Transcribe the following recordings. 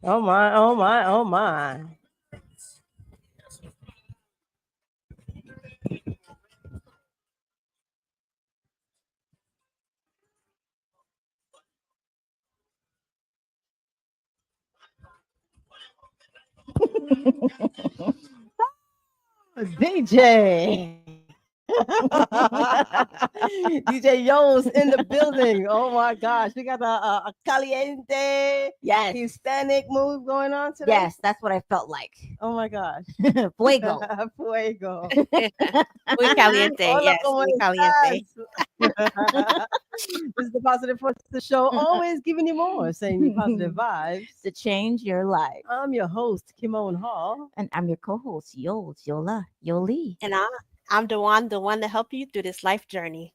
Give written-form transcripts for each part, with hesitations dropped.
Oh my, oh my, oh my. DJ. DJ Yo's in the building. Oh my gosh. We got a caliente Yes. Hispanic move going on today. Yes, that's what I felt like. Oh my gosh. Fuego. Fuego. Muy caliente. Hola, Yes, ¿cómo muy caliente. estás? This is the Positive Forces show, always giving you more, saying you positive vibes. To change your life. I'm your host, Kimon Hall. And I'm your co-host, Yola, Yoli. And I'm the one to help you through this life journey.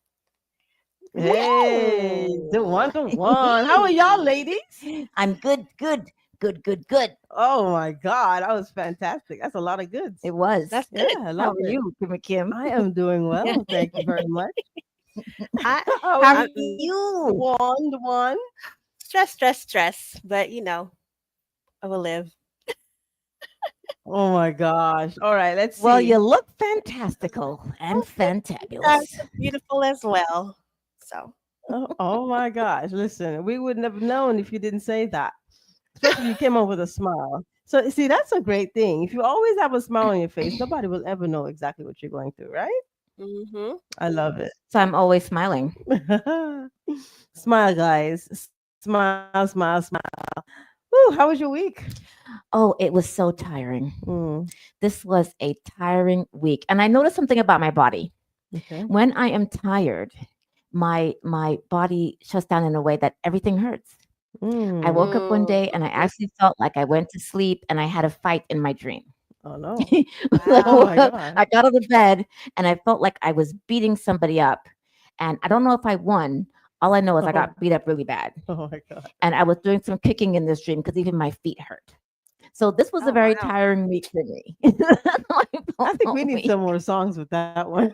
Hey, the one to one. How are y'all, ladies? I'm good. Oh my God, that was fantastic. That's a lot of goods. It was. That's good. Yeah, I How love are it. you, Kim? I am doing well. Thank you very much. How How are are you? the one? Stress. But I will live. Oh my gosh. All right, let's see. Well, you look fantastical and You guys fantabulous. are beautiful as well. So Oh my gosh. Listen, we wouldn't have known if you didn't say that. Especially if you came up with a smile. So see, that's a great thing. If you always have a smile on your face, nobody will ever know exactly what you're going through, right? mm-hmm. I love it. So I'm always smiling. Smile, guys. Smile. Woo, how was your week? Oh, it was so tiring. Mm, This was a tiring week. And I noticed something about my body. okay. When I am tired, my body shuts down in a way that everything hurts. I woke up one day and I actually felt like I went to sleep and I had a fight in my dream. Oh no. I Oh my woke up, God. I got out of bed and I felt like I was beating somebody up. And I don't know if I won. All I know is I got beat up really bad. Oh my God. And I was doing some kicking in this dream because even my feet hurt. So this was a Oh, very wow. tiring week for me. I think we need some more songs with that one.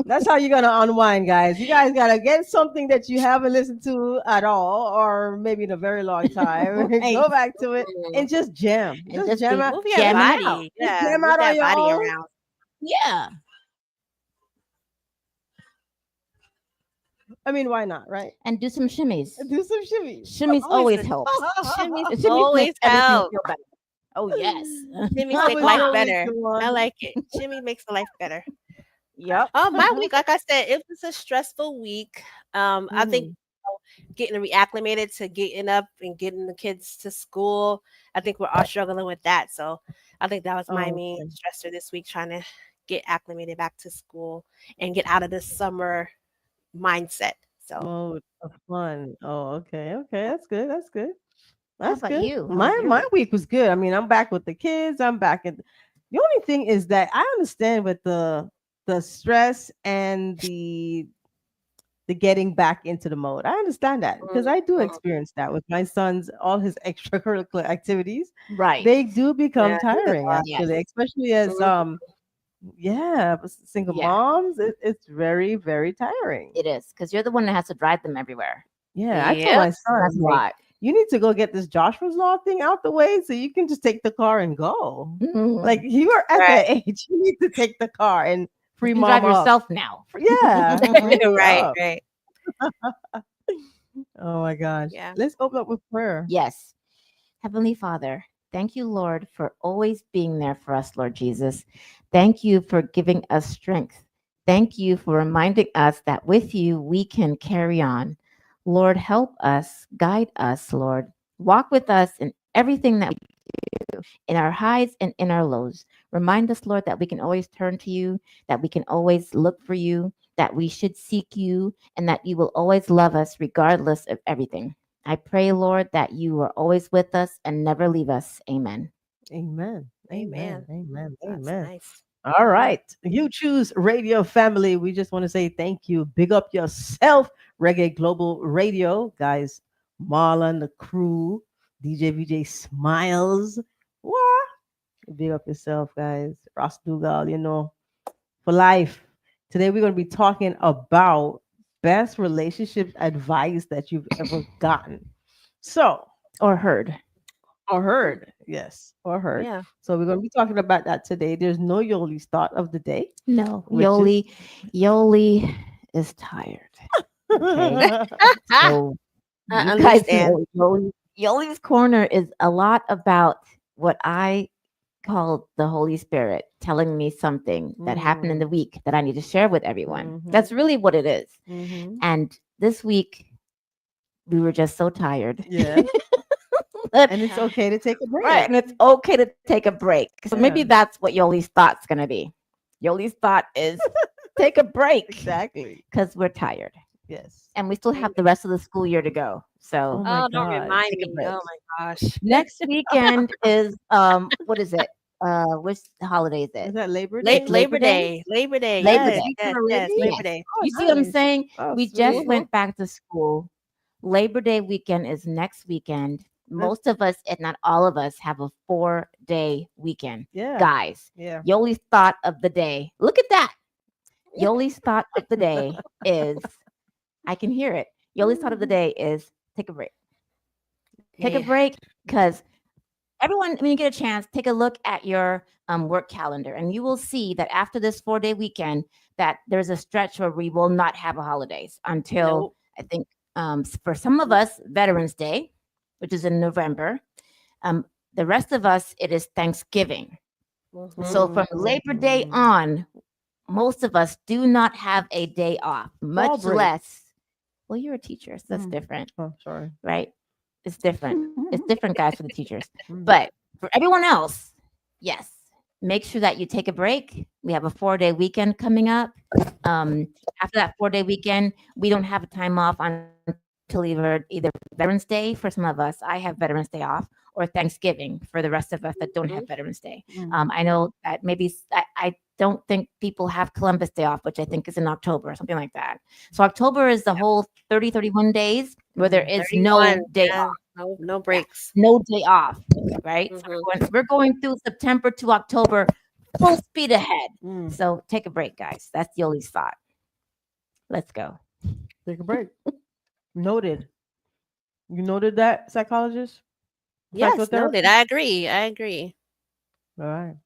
That's how you're gonna unwind, guys. You guys gotta get something that you haven't listened to at all, or maybe in a very long time. Right. Go back to it and just jam. And Just jam be out. Move your jamming body. out. Yeah, jam move out on that your body own. around. Yeah. I mean, why not, right? And do some shimmies. Do some shimmy. Shimmies always helps. Shimmies Shimmies always makes everything help. feel better. Oh yes. Shimmies How make was life your week, better. Dewan? I like it. Shimmy makes the life better. Yep. Oh, my week, like I said, it was a stressful week. I think Mm. getting reacclimated to getting up and getting the kids to school. I think we're all struggling with that. So I think that was my Oh, main okay. stressor this week, trying to get acclimated back to school and get out of this summer mindset. So Mode of fun. Oh, okay. Okay. That's good. That's good. How That's about good. you? How was My your my week? week was good. I mean, I'm back with the kids. I'm back at the only thing is that I understand with the stress and the getting back into the mode. I understand that because I do mhm. experience that with my son's all his extracurricular activities. Right. They do become Yeah, he's a tiring lot. Yes. actually, especially as Mhm. yeah, single Yeah. moms. It's very very tiring. It is because you're the one that has to drive them everywhere. Yeah, I told Yep. my son, That's I'm a like, lot. you need to go get this Joshua's Law thing out the way so you can just take the car and go. Like you are at Right. that age, you need to take the car and You free can drive mom up. yourself now. Yeah, free me Right. up. Right. Oh my gosh. Yeah. Let's open up with prayer. Yes. Heavenly Father, thank you, Lord, for always being there for us, Lord Jesus. Thank you for giving us strength. Thank you for reminding us that with you we can carry on. Lord, help us, guide us, Lord. Walk with us in everything that we do, in our highs and in our lows. Remind us, Lord, that we can always turn to you, that we can always look for you, that we should seek you, and that you will always love us regardless of everything. I pray, Lord, that you are always with us and never leave us. Amen. Amen. Amen. Amen. Amen. That's Amen. nice. All right. You choose radio family. We just want to say thank you. Big up yourself, Reggae Global Radio. Guys, Marla and the crew, DJ VJ Smiles. What? Big up yourself, guys. Ross Dugal, for life. Today we're going to be talking about best relationship advice that you've ever gotten. So, Or heard. or heard. Yes, or heard. Yeah. So we're going to be talking about that today. There's no Yoli's thought of the day. No, Which is- Yoli is tired. Okay. So I you guys understand. know Yoli's corner is a lot about what I call the Holy Spirit telling me something that happened in the week that I need to share with everyone. Mhm. That's really what it is. Mhm. And this week we were just so tired. Yeah. But- And it's okay to take a break. right, and it's okay to take a break. So maybe Yeah. that's what Yoli's thought's gonna be. Yoli's thought is take a break Exactly. because we're tired. Yes. And we still have the rest of the school year to go. So Oh my Oh, don't God. remind Take a me. break. Oh my gosh. next weekend is what is it? Which holiday is Is it? that Labor Day? Labor Day. Labor Day. Labor Yes, Day. yes, Already? yes. Labor Yes. Day. Oh, You see what I'm nice. saying? Oh, We sweet. just went back to school. Labor Day weekend is next weekend. Most of us, if not all of us, have a 4-day weekend. Yeah. Guys, Yeah. Yoli's thought of the day. Look at that. Yoli's thought of the day is, I can hear it. Yoli's thought of the day is take a break. Take a Yeah. break because everyone, when you get a chance, take a look at your work calendar and you will see that after this 4-day weekend, that there's a stretch where we will not have a holidays until Nope. I think for some of us, Veterans Day, which is in November. The rest of us, it is Thanksgiving. Mhm. So from Labor Day Mhm. on, most of us do not have a day off, much break. less. Well, you're a teacher, so that's Mm. different, Oh, sorry. right? It's different. It's different, guys, for the teachers. Mm. But for everyone else, yes, make sure that you take a break. We have a 4-day weekend coming up. After that 4-day weekend, we don't have a time off until either Veterans Day for some of us. I have Veterans Day off, or Thanksgiving for the rest of us that don't have Veterans Day. Mhm. I know that maybe I don't think people have Columbus Day off, which I think is in October or something like that. So October is the whole 30, 31 days where there is no 31, day yeah. off. No breaks. No day off, right? So Mhm. we're going through September to October, full speed ahead. Mm. So take a break, guys. That's Yoli's thought. Let's go. Take a break. Noted. You noted that, psychologist? Yes, Psychotherapist? noted. I agree. I agree. All right.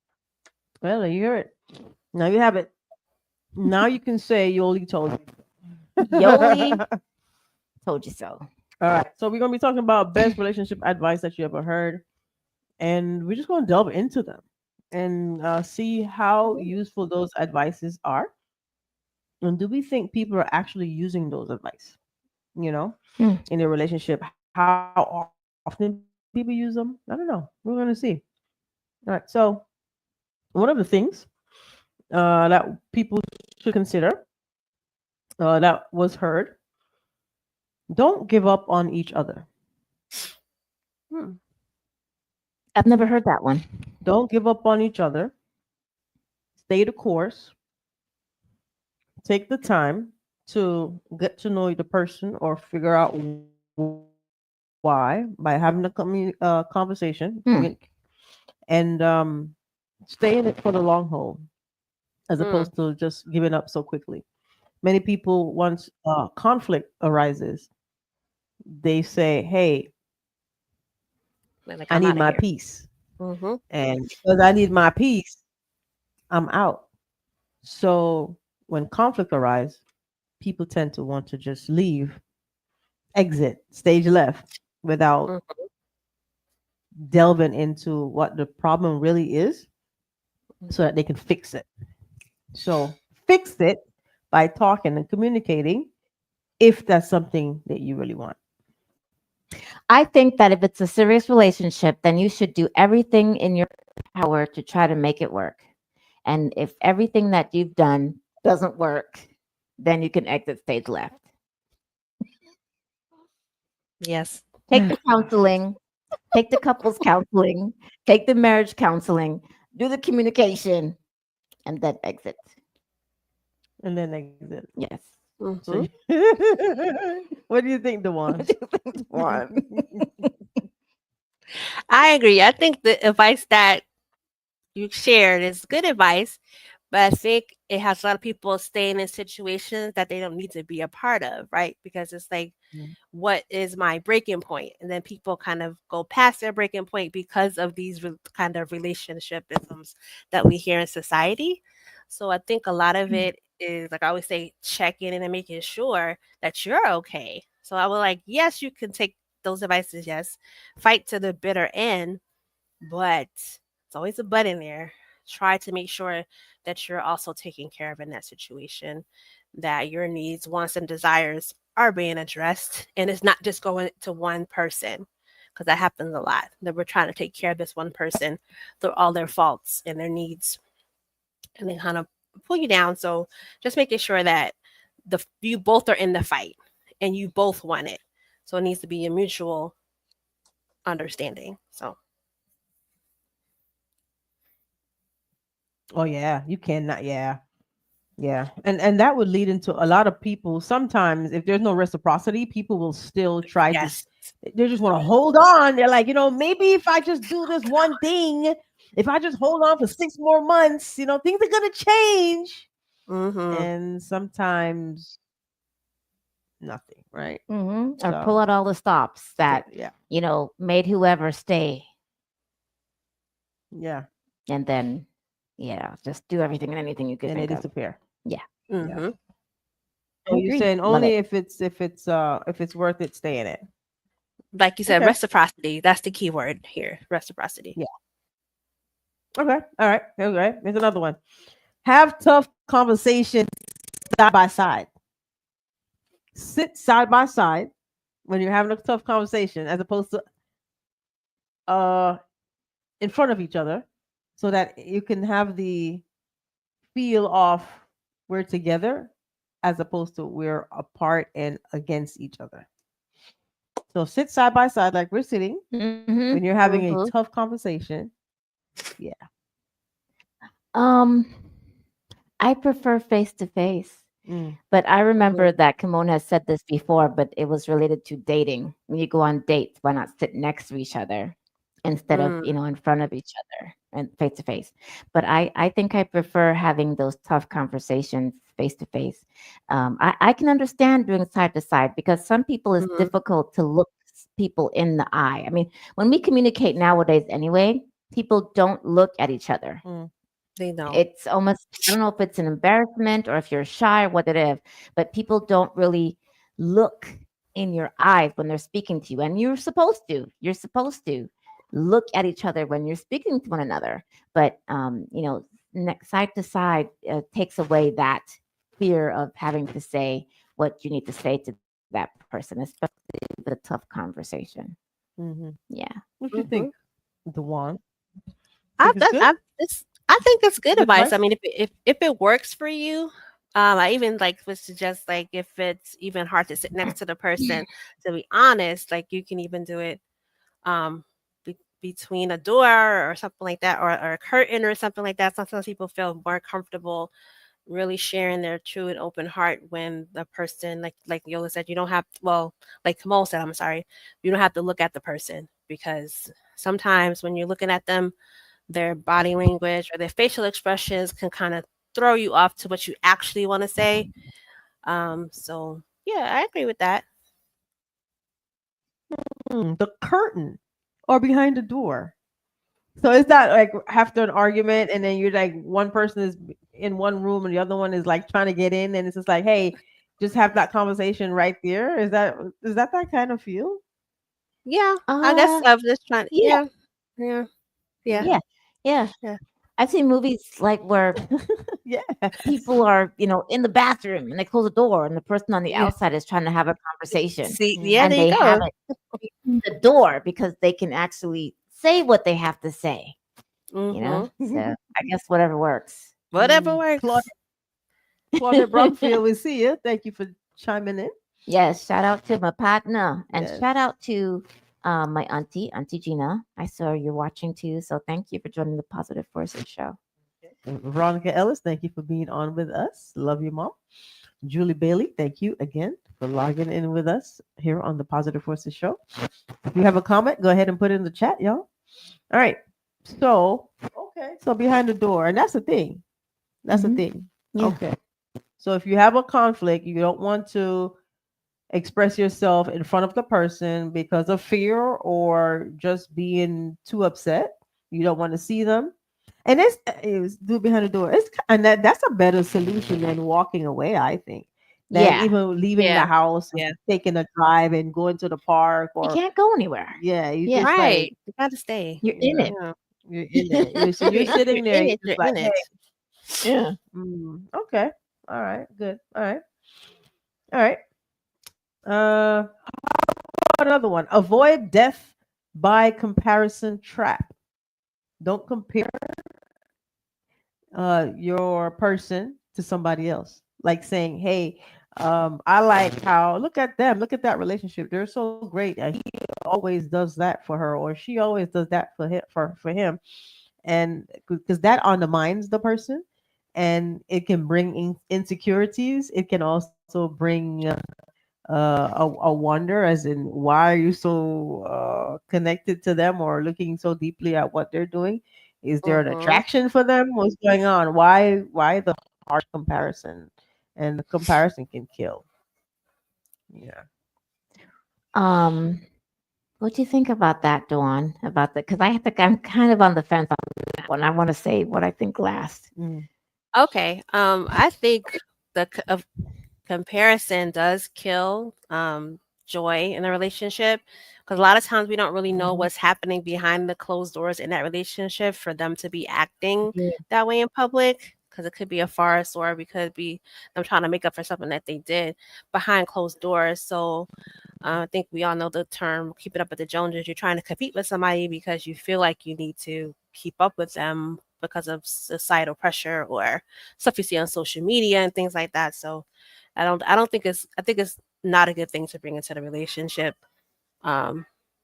Well, you hear it. Now you have it. Now you can say Yoli told you. Yoli told you so. All right. So we're gonna be talking about best relationship advice that you ever heard, and we're just gonna delve into them and see how useful those advices are, and do we think people are actually using those advice? Hmm. In their relationship, how often people use them? I don't know. We're gonna see. All right. So one of the things that people should consider that was heard: don't give up on each other. I've never heard that one. Don't give up on each other. Stay the course. Take the time to get to know the person or figure out why by having a conversation and stay in it for the long haul as opposed to just giving up so quickly. Many people, once conflict arises, they say, "Hey, Like, I I'm need outta my here. peace," Mhm. and because I need my peace, I'm out. So when conflict arises, people tend to want to just leave, exit, stage left, without Mhm. delving into what the problem really is so that they can fix it. So fix it by talking and communicating if that's something that you really want. I think that if it's a serious relationship, then you should do everything in your power to try to make it work. And if everything that you've done doesn't work, then you can exit stage left. Yes. Take the counseling, take the couples counseling, take the marriage counseling, do the communication, and then exit. And then exit. Yes. Mhm. What do you think, Dewan? I agree. I think the advice that you shared is good advice, but I think it has a lot of people staying in situations that they don't need to be a part of, right? Because it's like, Mm. what is my breaking point? And then people kind of go past their breaking point because of these kind of relationship isms that we hear in society. So I think a lot of it is, like I always say, checking in and making sure that you're okay. So I would like, yes, you can take those advices, yes, fight to the bitter end, but it's always a but in there. Try to make sure that you're also taken care of in that situation, that your needs, wants, and desires are being addressed, and it's not just going to one person, because that happens a lot. That we're trying to take care of this one person through all their faults and their needs, and they kind of pull you down. So just making sure that you both are in the fight and you both want it. So it needs to be a mutual understanding. So Oh yeah, you cannot. Yeah, yeah, and that would lead into a lot of people. Sometimes, if there's no reciprocity, people will still try to. yes. They just want to hold on. They're like, maybe if I just do this one thing, if I just hold on for 6 more months, things are gonna change. Mm-hmm. And sometimes nothing, right? Or So pull out all the stops that, yeah, made whoever stay. yeah, And then, just do everything and anything you could and they think of. disappear. Yeah. Mm-hmm. So you're Agree. saying Love only it. if it's worth it, stay in it. Like you said, Okay. reciprocity. That's the key word here. Reciprocity. Yeah. Okay. All right. Okay. Here's another one. Have tough conversations side by side. Sit side by side when you're having a tough conversation, as opposed to uh in front of each other, so that you can have the feel of we're together, as opposed to we're apart and against each other. So sit side by side like we're sitting Mm-hmm. when you're having a Mm-hmm. tough conversation. Yeah. I prefer face to face. Mm. But I remember Mm-hmm. that Kimon has said this before, but it was related to dating. When you go on dates, why not sit next to each other instead of, Mm. in front of each other and face to face? But I think I prefer having those tough conversations face to face. I can understand doing side to side because some people it's Mm-hmm. difficult to look people in the eye. I mean, when we communicate nowadays anyway, people don't look at each other. Mm. They don't. It's almost, I don't know if it's an embarrassment or if you're shy or what it is, but people don't really look in your eyes when they're speaking to you. And you're supposed to. You're supposed to look at each other when you're speaking to one another. But side to side takes away that fear of having to say what you need to say to that person, especially with a tough conversation. Mm-hmm. Yeah. What do you Mm-hmm. think, Dewan? I Think it's that good? I think it's good Good advice. I advice? mean, if it works for you, I even like would suggest, like, if it's even hard to sit next to the person, to be honest, like you can even do it um between a door or something like that, or a curtain or something like that. Sometimes people feel more comfortable really sharing their true and open heart when the person, like Yola said, you don't have, well, like Kamal said, I'm sorry, you don't have to look at the person, because sometimes when you're looking at them, their body language or their facial expressions can kind of throw you off to what you actually want to say. So yeah, I agree with that. The curtain or behind the door. So is that like after an argument and then you're like one person is in one room and the other one is like trying to get in and it's just like, hey, just have that conversation right there. Is that kind of feel? Yeah, I guess I was just trying. Yeah. Yeah, yeah, yeah, Yeah. Yeah. yeah. I've seen movies like where Yeah. people are, in the bathroom and they close the door and the person on the Yeah. outside is trying to have a conversation See, Mm. yeah, and there you they have go. it in the door because they can actually say what they have to say, Mm-hmm. So I guess whatever works. Whatever works. Claudette Brumfield, we see you. Thank you for chiming in. Yes, shout out to my partner and Yes. shout out to my auntie Gina. I saw you're watching too. So thank you for joining the Positive Forces show. Veronica Ellis, thank you for being on with us. Love you, Mom. Julie Bailey, thank you again for logging in with us here on the Positive Forces Show. If you have a comment, go ahead and put it in the chat, y'all. All right. So, okay. So behind the door, and that's the thing. That's the Mhm. thing. Yeah. Okay. So if you have a conflict, you don't want to express yourself in front of the person because of fear or just being too upset. You don't want to see them. And it's do it behind the door. And that's a better solution than walking away, I think. Than Yeah. even leaving the Yeah. house and Yeah. taking a drive and going to the park You or can't go anywhere. yeah, you Yeah. just like Right. You gotta stay. You're in yeah, it. Yeah. you're in it. So you're If sitting you're there, in you're it, just you're like, in hey, it. Yeah. okay, all right, good, all right, all right. Uh, another one. Avoid death by comparison trap. Don't compare your person to somebody else. Like saying, "Hey, I like how look at them, look at that relationship. They're so great. And he always does that for her, or she always does that for him." And because that undermines the person, and it can bring insecurities. It can also bring a wonder as in why are you so connected to them or looking so deeply at what they're doing. Is there an Mm-hmm. attraction for them? What's going on? Why the harsh comparison? And the comparison can kill. Yeah. Um, what do you think about that, Dawn? About that? Because I think I'm kind of on the fence on that one. I want to say what I think last. Mm, Okay. I think of comparison does kill joy in a relationship because a lot of times we don't really know mhm. what's happening behind the closed doors in that relationship for them to be acting Yeah. that way in public because it could be a farce or it could be them trying to make up for something that they did behind closed doors. So I think we all know the term keeping up with the Joneses. You're trying to compete with somebody because you feel like you need to keep up with them because of societal pressure or stuff you see on social media and things like that. So I don't think I think it's not a good thing to bring into the relationship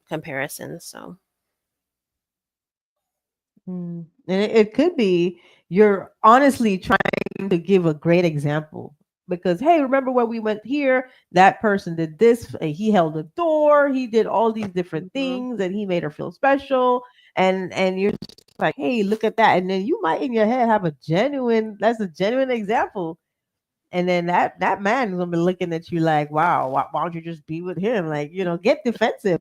comparison. So And it could be you're honestly trying to give a great example because hey, remember when we went here? That person did this. He held the door. He did all these different mhm. things, and he made her feel special. And you're just like, hey, look at that. And then you might in your head have a genuine. That's a genuine example. And then that man is gonna be looking at you like, wow, why don't you just be with him? Like, get defensive.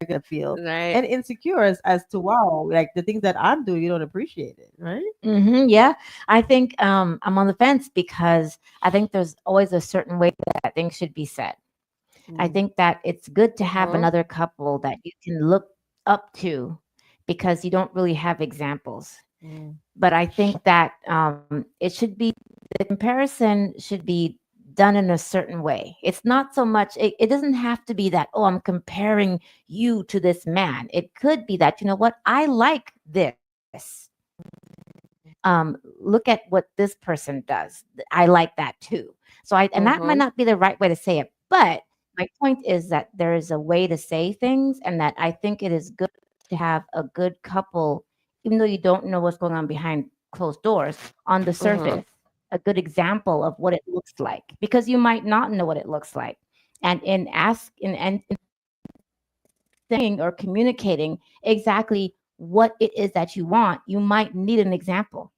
You're gonna feel Right. and insecure as to wow, like the things that I'm doing, you don't appreciate it, right? Yeah, I think I'm on the fence because I think there's always a certain way that things should be said. I Mm, think that it's good to have Mhm. another couple that you can look up to because you don't really have examples. mm, But I think that it should be the comparison should be done in a certain way. It's not so much, it doesn't have to be that, oh, I'm comparing you to this man. It could be that, you know what, I like this. Look at what this person does. I like that too. So and that might Mhm. not be the right way to say it, but my point is that there is a way to say things, and that I think it is good to have a good couple, even though you don't know what's going on behind closed doors, on the Mhm. surface, a good example of what it looks like, because you might not know what it looks like. And in ask in saying or communicating exactly what it is that you want, you might need an example.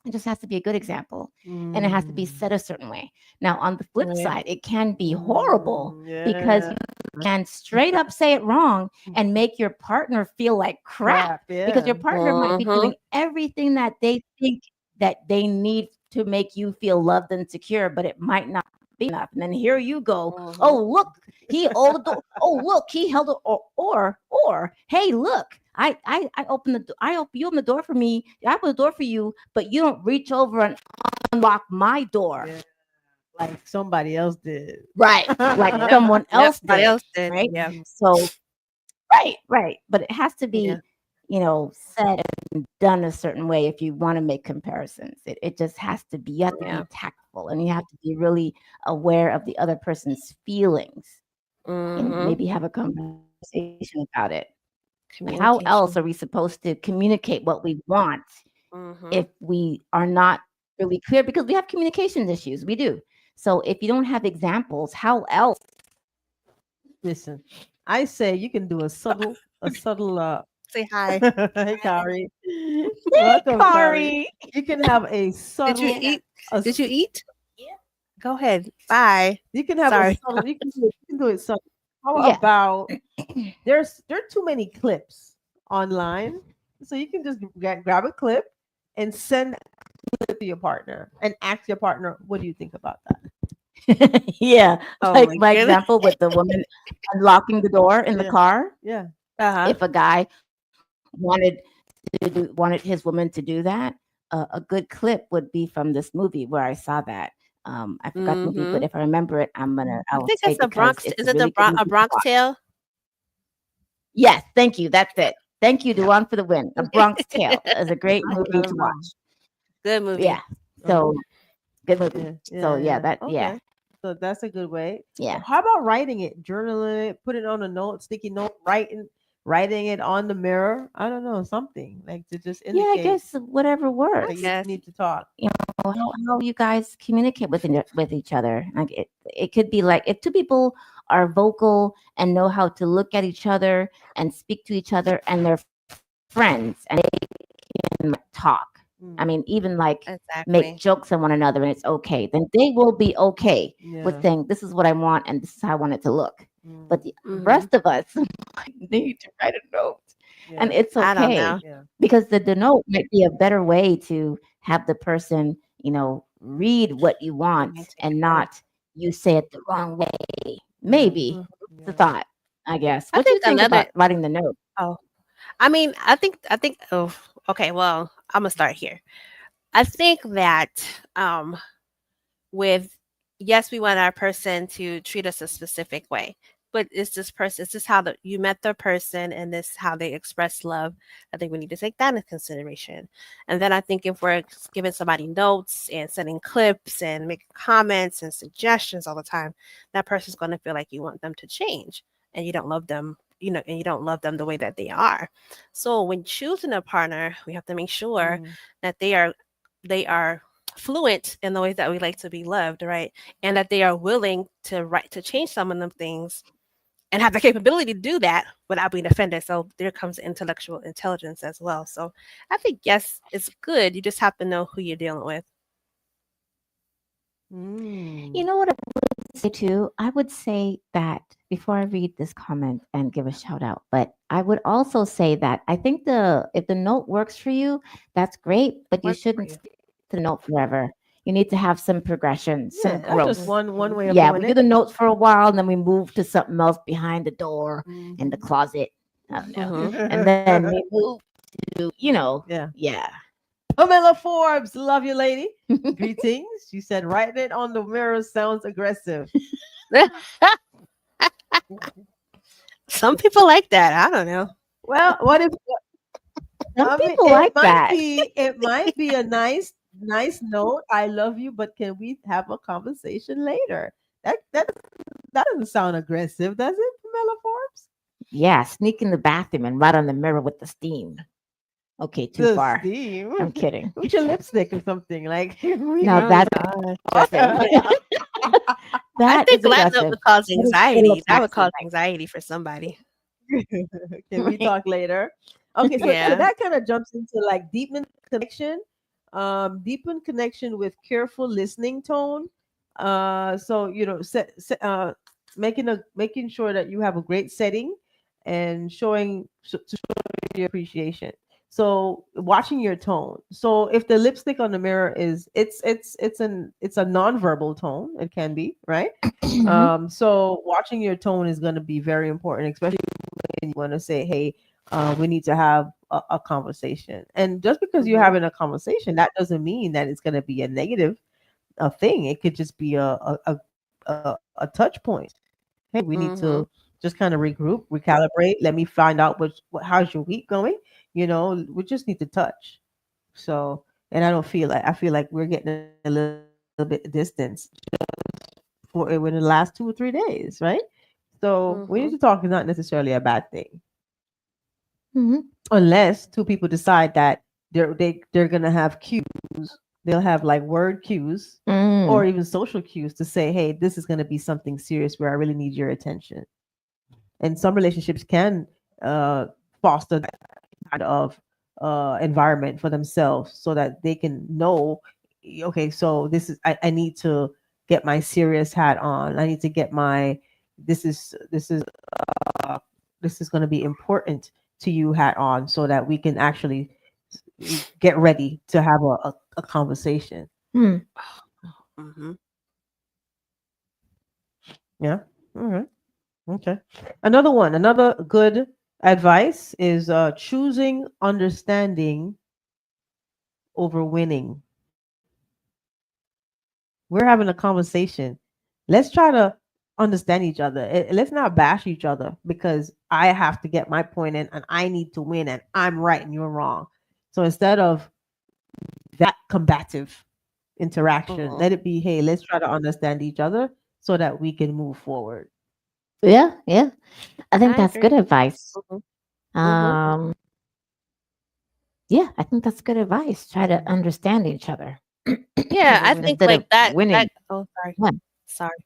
It just has to be a good example, and it has to be mm, said a certain way. Now, on the flip Right. side, it can be horrible because yeah. you can straight up say it wrong and make your partner feel like crap, Crap, because yeah. your partner might be Mhm. doing everything that they think that they need to make you feel loved and secure, but it might not be enough. And then here you go, Mhm. oh look, he opened the door. Oh look, he held it. Or hey, look, I opened the you opened the door for me. I opened the door for you, but you don't reach over and unlock my door. Yeah, like somebody else did. Right. Like Yep. someone Yep. else Somebody did. else did. Right. Yep. Mhm. So right. But it has to Yeah. be, said and done a certain way if you want to make comparisons. It just has to be, you have to be Yeah. tactful, and you have to be really aware of the other person's feelings, and Mhm. maybe have a conversation about it. How else Communication. are we supposed to communicate what we want Mhm. if we are not really clear, because we have communication issues. We do. So if you don't have examples, how else? Listen, I say you can do a subtle. Say hi. Hey, Kari. Welcome, Kari. Kari. You can have a Did you subtle. eat? A, Did you s- eat? Go ahead. Bye. you can have a Sorry. subtle. You can do it subtle. How Yeah. about there are too many clips online, so you can just grab a clip and send it to your partner and ask your partner, "What do you think about that?" Yeah. Oh Like my my goodness. example with the woman unlocking the door in the Yeah, car. yeah. Uh-huh. If a guy wanted wanted his woman to do that, a good clip would be from this movie where I saw that. I forgot the movie, but Mhm. if I remember it, I I will think say, it's the because Bronx. it's a Is it the really good A movie to Bronx watch. Tale? Yes, thank you. That's it. Thank you, Duan, for the win. A Bronx Tale is a great I movie don't to know. watch. Good Yeah. movie. So Okay. good movie. Yeah, So yeah, yeah, yeah. that yeah, Okay. So that's a good way. yeah. How about writing it, journaling it, put it on a note, sticky note, writing it on the mirror? I don't know, something like to just Yeah, I indicate guess whatever I that works. you guess. need to talk. You know, how you guys communicate with each other. Like it could be like if two people are vocal and know how to look at each other and speak to each other, and they're friends and they can talk. I Mm, mean, even like make Exactly. jokes on one another and it's okay, then they will be okay with yeah. saying, this is what I want and this is how I want it to look. But Mm, the Mhm. rest of us need to write a note. And yeah. it's I don't okay, know. Yeah. because the note might be a better way to have the person, read what you want Communicate and better. not you say it the wrong way. Yeah. Maybe Mhm. it's a Yeah. thought, I guess. I What do you think think another. about writing the note? Oh, I mean, I think. Oh, okay. Well, I'm gonna start here. I think that with yes, we want our person to treat us a specific way, but is this how you met the person and this how they express love? I think we need to take that into consideration. And then I think if we're giving somebody notes and sending clips and making comments and suggestions all the time, that person's going to feel like you want them to change and you don't love them, and you don't love them the way that they are. So when choosing a partner, we have to make sure Mm, that they are fluent in the ways that we like to be loved, right? And that they are willing to change some of them things and have the capability to do that without being offended. So there comes intellectual intelligence as well. So I think yes, it's good. You just have to know who you're dealing with. You mm, know what I would say too? I would say that before I read this comment and give a shout out, but I would also say that I think the if the note works for you, that's great, but you Works for shouldn't you. stick to the note forever. You need to have some progression, some yeah. That's just growth. one Mhm. way of Yeah, doing we do it. the notes for a while and then we move to something else behind the door, in the Mhm. closet. I don't know. Mhm. And then we move to, Yeah. yeah. Pamela Forbes, love you, lady. Greetings. She said, writing it on the mirror sounds aggressive. Some people like that. I don't know. Well, what if Some I mean people like that. it might be a nice note. I love you, but can we have a conversation later? That doesn't sound aggressive, does it, Pamela Forbes? Yeah, sneak in the bathroom and write on the mirror with the steam. Okay, too The far. steam. I'm kidding. With your lipstick or something. Like we Now Oh need that's God. aggressive. I That think is that note aggressive. would cause That is full of anxiety. That would taxes. cause anxiety for somebody. Can we talk later? Okay, so Yeah. that kind of jumps into like connection, deepen connection with careful listening tone. So making sure that you have a great setting and to show your appreciation. So watching your tone. So if the lipstick on the mirror is it's a nonverbal tone, it can be right. Mhm. So watching your tone is going to be very important, especially when you want to say, "Hey, we need to have a conversation." And just because you're Mhm. having a conversation, that doesn't mean that it's going to be a negative thing. It could just be a touch point. Hey, we need Mhm. to just kind of regroup, recalibrate. Let me find out how's your week going. We just need to touch. So, and I feel like we're getting a little bit distance for it within the last 2 or 3 days, right? So we need to Mhm. talk is not necessarily a bad thing, Mhm. unless two people decide that they're gonna have cues. They'll have like word cues or Mm. even social cues to say, hey, this is gonna be something serious where I really need your attention. And some relationships can uh, foster that kind of environment for themselves so that they can know, okay, so I need to get my serious hat on. I need to get my this is this is this is going to be important to you hat on so that we can actually get ready to have a conversation. Mm. Hmm. Yeah. All right. Okay. Another good advice is choosing understanding over winning. We're having a conversation. Let's try to understand each other. Let's not bash each other because I have to get my point in and I need to win and I'm right and you're wrong. So instead of that combative interaction, Hmm. let it be, hey, let's try to understand each other so that we can move forward. Yeah, yeah. I think I that's good agree. advice. Hmm. Hmm. Um, yeah, I think that's good advice. Try to Mhm. understand each other Yeah, I think instead like of that. winning. That. Oh, sorry. Yeah. Sorry.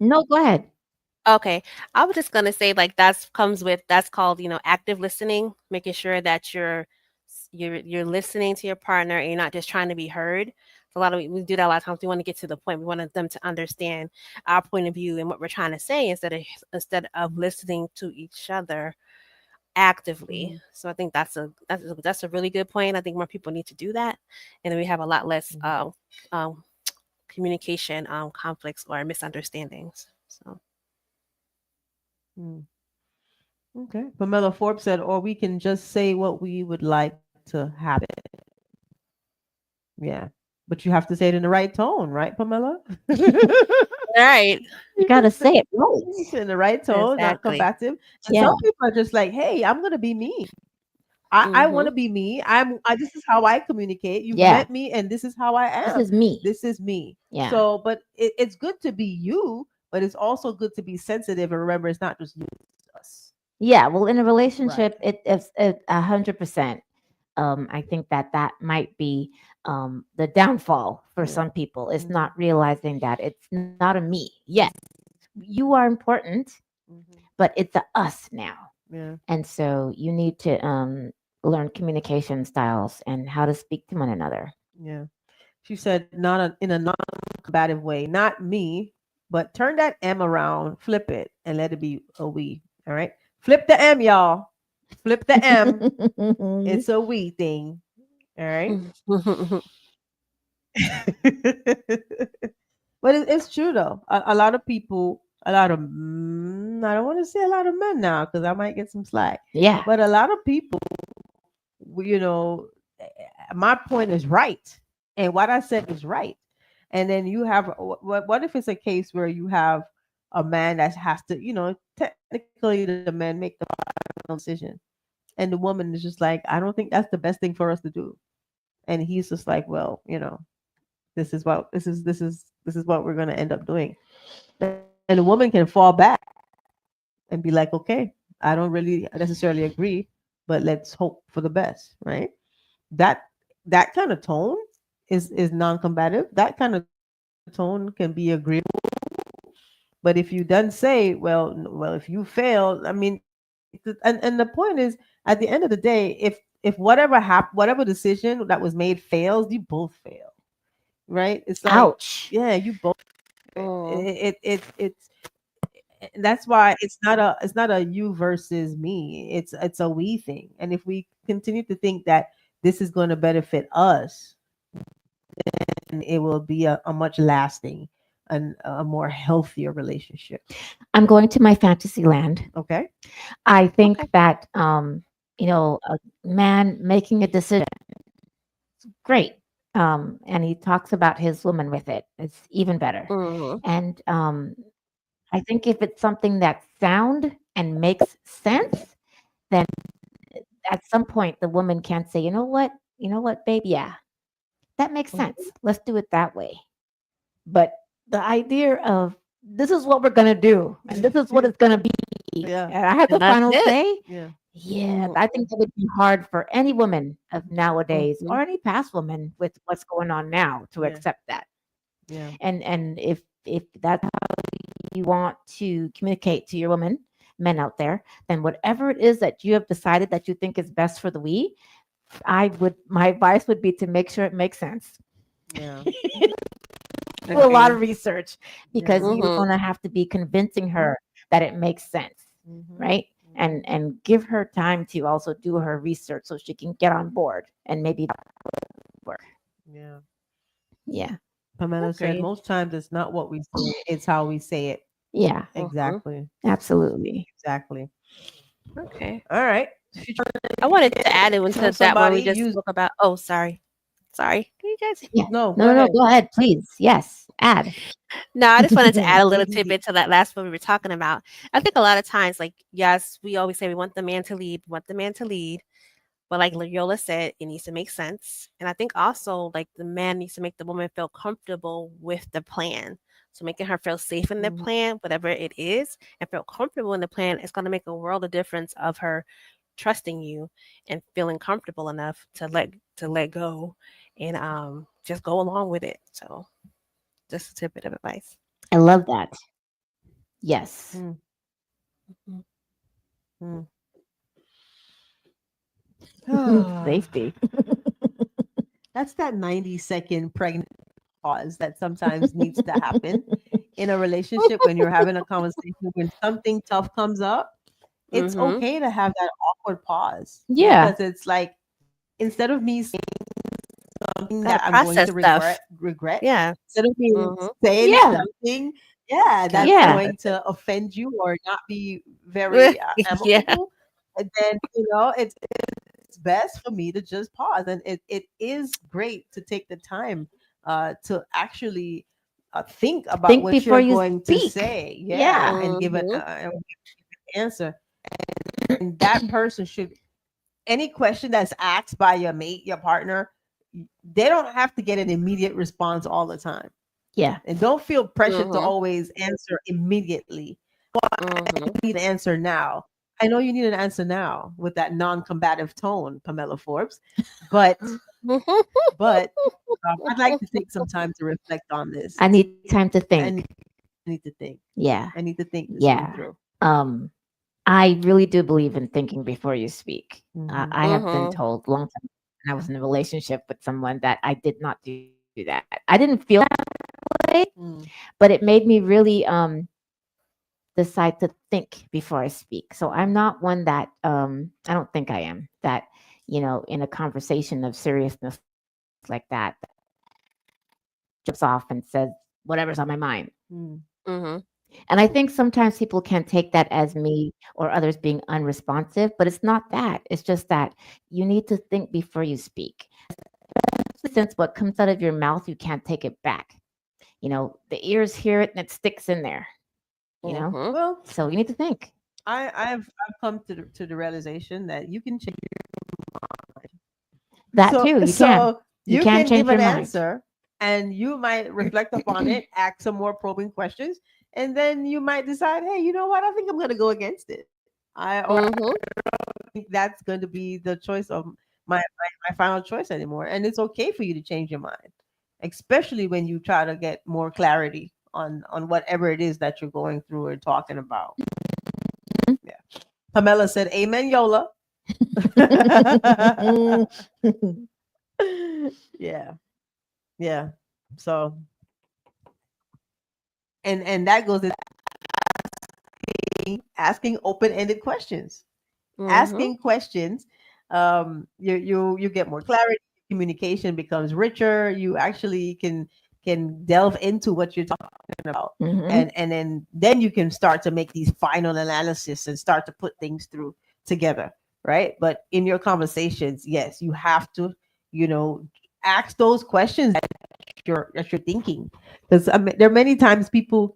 No, go ahead. Okay, I was just gonna say like that's called active listening, making sure that you're listening to your partner and you're not just trying to be heard. So a lot of we do that a lot of times. We want to get to the point. We want them to understand our point of view and what we're trying to say instead of listening to each other actively. Mhm. So I think that's a really good point. I think more people need to do that, and then we have a lot less Mhm. um, communication conflicts or misunderstandings. So. Mm. Okay. Pamela Forbes said, or we can just say what we would like to happen. Yeah. But you have to say it in the right tone, right, Pamela? Right. You got to say it right. In the right tone, not Exactly. combative. And Yeah, some people are just like, hey, I'm gonna be me. I want Mhm. to be me. This is how I communicate. You've yeah. met me and this is how I This am. is me. This is me. Yeah, So, but it's good to be you, but it's also good to be sensitive and remember it's not just you, it's us. yeah. Well, in a Right. relationship, it's 100%. I think that that might be the downfall for Yeah. some people. It's Hmm. not realizing that it's not a me. Yes, you are important, Hmm. but it's a us now. Yeah. And so you need to learn communication styles and how to speak to one another. Yeah. She said, not in a non-combative way, not me, but turn that M around, flip it, and let it be a we. All right. Flip the M, y'all. Flip the M. It's a we thing. All right. But it's true though. A lot of people, I don't want to say a lot of men now because I might get some slack, Yeah. but a lot of people, you know, my point is right, and what I said is right. And then you have what if it's a case where you have a man that has to, technically the man make the final decision, and the woman is just like, I don't think that's the best thing for us to do, and he's just like, well, this is what we're going to end up doing, and the woman can fall back and be like, okay, I don't really necessarily agree, but let's hope for the best, right? That kind of tone is non-combative. That kind of tone can be agreeable. But if you then say, well, if you fail, I mean, and the point is, at the end of the day, if whatever decision that was made fails, you both fail, right? It's like, Ouch. yeah, you both. Mm. It's that's why it's not a you versus me. It's a we thing. And if we continue to think that this is going to benefit us, then it will be a much lasting and a more healthier relationship. I'm going to my fantasy land. Okay. I Okay. think that, a man making a decision, great. And he talks about his woman with it. It's even better. Mhm. And I think if it's something that's sound and makes sense, then at some point the woman can say, you know what, babe, yeah, that makes Mhm. sense. Let's do it that way. But the idea of this is what we're gonna do and this is what it's gonna be. Yeah. And I have the And that's final it. say. Yeah. Yeah, I think that would be hard for any woman of nowadays Mhm. or any past woman with what's going on now to Yeah. accept that. Yeah. And if that's how you want to communicate to your women, men out there, then whatever it is that you have decided that you think is best for the we, my advice would be to make sure it makes sense. Yeah. Do a lot of Agreed. research because Yeah. you're Mhm. going to have to be convincing her that it makes sense, Mhm. right? And give her time to also do her research so she can get on board and maybe work. Yeah. Yeah. Pamela said Agreed. most times it's not what we say, it's how we say it. Yeah. Mhm. Exactly. Absolutely. Exactly. Okay. All right. I wanted to add into Tell that when we somebody just use spoke about. Oh, sorry. Can you guys? Yeah. no, No, go no, no. ahead. Go ahead, please. Yes. Add. No, I just wanted to add a little Take it easy. tidbit to that last one we were talking about. I think a lot of times, like, yes, we always say we want the man to lead, we want the man to lead. But like Loyola said, it needs to make sense. And I think also like the man needs to make the woman feel comfortable with the plan. So making her feel safe in the Mhm. plan, whatever it is, and feel comfortable in the plan is going to make a world of difference of her trusting you and feeling comfortable enough to let go and just go along with it. So just a tidbit of advice. I love that. Yes. Mm, Mhm. mm. Safety. That's that 90-second pregnant pause that sometimes needs to happen in a relationship when you're having a conversation when something tough comes up. It's Mhm. okay to have that awkward pause Yeah. because it's like instead of me saying something Gotta that I'm going process to stuff. regret, Yeah. instead of me Mhm. saying Yeah. something, yeah, Gotta that's Yeah. going process to offend you or not be very it. Yeah. amicable, and then it's best for me to just pause. And it is great to take the time to actually think about Think what before you're you going to speak. say, yeah, Yeah. and give Mhm. an answer. And that person should any question that's asked by your mate, your partner, they don't have to get an immediate response all the time. Yeah. And don't feel pressure to Mhm. always answer immediately. Mhm. I need an answer now. I know you need an answer now with that non-combative tone, Pamela Forbes. But but I'd like to take some time to reflect on this. I need time to I think. need to think. Yeah. I need to think this one Yeah. through. I really do believe in thinking before you speak. Mhm. I have been Mhm. told a long time when I was in a relationship with someone that I did not do that. I didn't feel that way, Mm. but it made me really decide to think before I speak. So I'm not one that I don't think I am that, in a conversation of seriousness like that, jumps off and says whatever's on my mind. Mm. Mhm. And I think sometimes people can take that as me or others being unresponsive, but it's not that. It's just that you need to think before you speak. Since what comes out of your mouth, you can't take it back. The ears hear it and it sticks in there, you know? Mhm. Well, So you need to think. I've come to the realization that you can change. That So too, you can. so You you can can change give your an mind. answer and you might reflect upon it, ask some more probing questions, and then you might decide, hey, you know what? I think I'm gonna go against it. I Mhm. think that's going to be the choice of my final choice anymore. And it's okay for you to change your mind, especially when you try to get more clarity on whatever it is that you're going through or talking about. Yeah. Pamela said, Amen, Yola. Yeah. Yeah. So and that goes into asking open-ended questions. Mhm. Asking questions, you get more clarity, communication becomes richer, you actually can delve into what you're talking about, Mhm. and then you can start to make these final analysis and start to put things through together, right? But in your conversations, yes, you have to, you know, ask those questions that you're thinking, because there are many times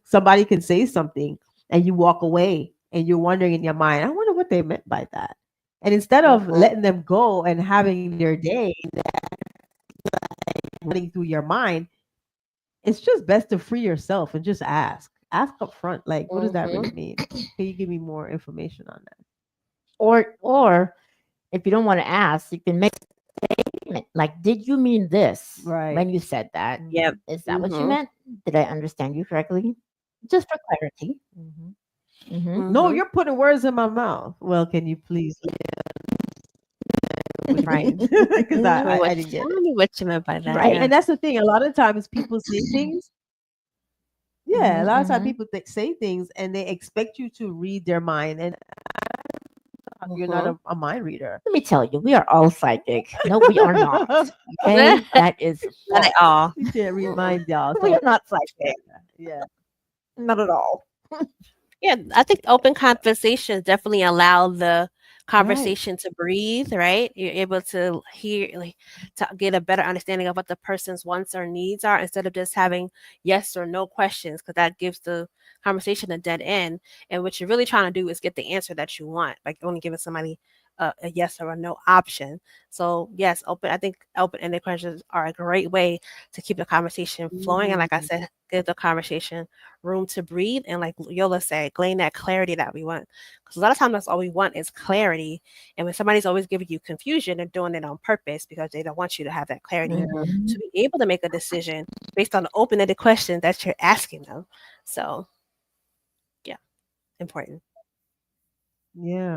somebody can say something and you walk away and you're wondering in your mind, I wonder what they meant by that. And instead of Mhm. letting them go and having their day running through your mind, it's just best to free yourself and just ask. ask up front. Like, what does that Mhm. really mean? Can you give me more information on that? Or if you don't want to ask, you can make a statement like, "Did you mean this Right. when you said that? Yep. Is that what you Mhm. meant? Did I understand you correctly?" Just for clarity. Mhm. Hmm. No, Mhm. you're putting words in my mouth. Well, can you please what you Right. mean? Because I didn't get Tell it. me what you meant by that. Right. Yeah. And that's the thing. A lot of times people say things. Yeah, a lot of times Hmm. people say things and they expect you to read their mind, and you're not Mhm. a mind reader. Let me tell you, we are all psychic. No, we are not. Okay, that is Not at false. all. You can't read Mm-mm. mind, y'all. We So are not psychic. yeah, Not at all. Yeah, I think open conversations definitely allow the right. conversation to breathe, right? You're able to hear, like, to get a better understanding of what the person's wants or needs are instead of just having yes or no questions, because that gives the conversation a dead end. And what you're really trying to do is get the answer that you want, like only giving somebody a yes or a no option. So yes, I think open-ended questions are a great way to keep the conversation flowing. And like I Mm, said, give the conversation room to breathe and, like Yola said, gain that clarity that we want. Because a lot of times that's all we want is clarity. And when somebody's always giving you confusion, they're doing it on purpose because they don't want you to have that clarity Mhm. to be able to make a decision based on the open-ended question that you're asking them. So yeah, important. yeah,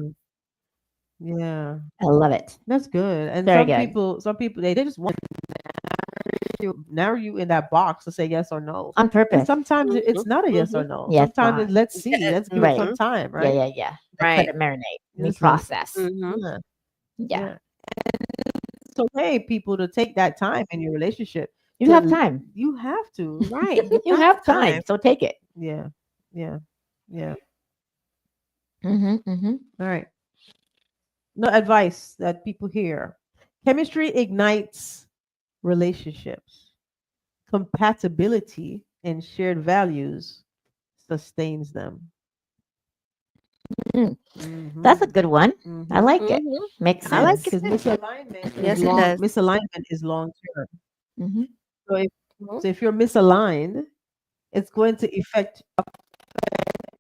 yeah. I love it. That's good. And Very good. some people, they just want to narrow you in that box to say yes or no. On And purpose. sometimes Mhm, it's not a yes or mhm. no. Yes, Sometimes not. it's let's see, Yeah, let's give it Right. some time, Yeah, right? yeah, yeah. Let's let right. it marinate. Let me Listen, process. Mhm. yeah, Yeah. yeah. It's okay, people, to take that time in your relationship. You have To time. you have to, Right. You You got the have time. time. So take it. yeah, yeah, yeah. Mm-hmm. All right. No advice that people hear. Chemistry ignites relationships. Compatibility and shared values sustains them. Mm. That's a Mm-hmm. good one. I Mm-hmm. like it. Mhm. Makes I like it sense. Because too. Yes, it does. misalignment is long term. Hmm. So if Mhm. you're misaligned, it's going to affect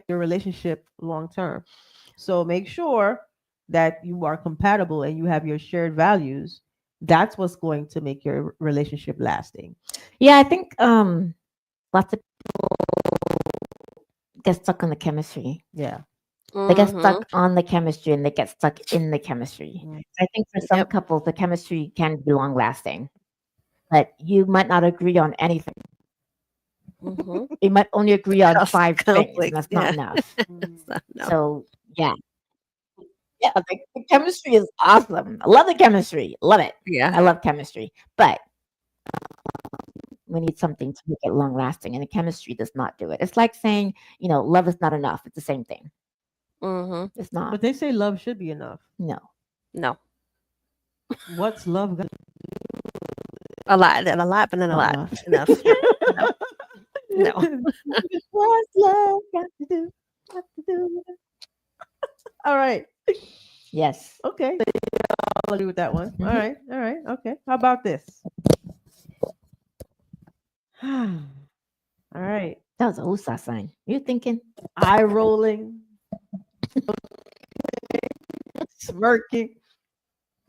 your relationship long term. So make sure that you are compatible and you have your shared values. That's what's going to make your relationship lasting. Yeah, I think lots of get stuck on the chemistry. Yeah. They get Mhm. stuck on the chemistry and they get stuck in the chemistry. Mm. I think for some Yep. couples, the chemistry can be long lasting, but you might not agree on anything. Mhm. You might only agree on Cause 5 things, and conflict. that's not Yeah. enough. Mm. So, no. So, yeah. Yeah, the chemistry is awesome. I love the chemistry. Love it. Yeah. I love chemistry. But we need something to make it long lasting, and the chemistry does not do it. It's like saying, love is not enough. It's the same thing. Mhm. It's not. But they say love should be enough. No. No. What's love got A lot. And a lot, but not a not lot. enough? Enough. No. No. What's love got to do? Got to do with it? All right. Yes. Okay. I'll agree with that one. All Mhm. right. All right. Okay. How about this? All right. That was a USA sign. You thinking? Eye rolling, smirking,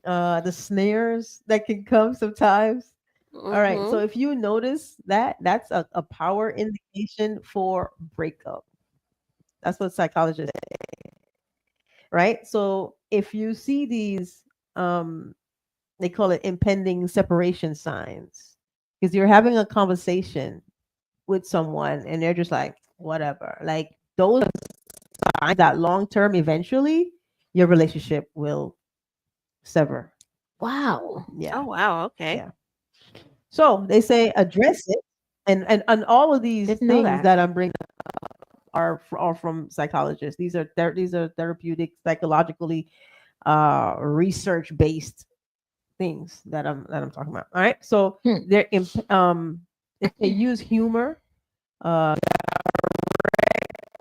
the snares that can come sometimes. All right. So Mhm. if you notice that, that's a power indication for breakup. That's what psychologists say, right? So if you see these, they call it impending separation signs, because you're having a conversation with someone and they're just like, whatever. Like those signs that long term, eventually, your relationship will sever. Wow. Yeah. Oh wow. Okay. Yeah. So they say address it. And all of these Didn't know things that. that I'm bringing are from psychologists. These are therapeutic, psychologically research based things that I'm talking about. All right. So Hmm. if they use humor, uh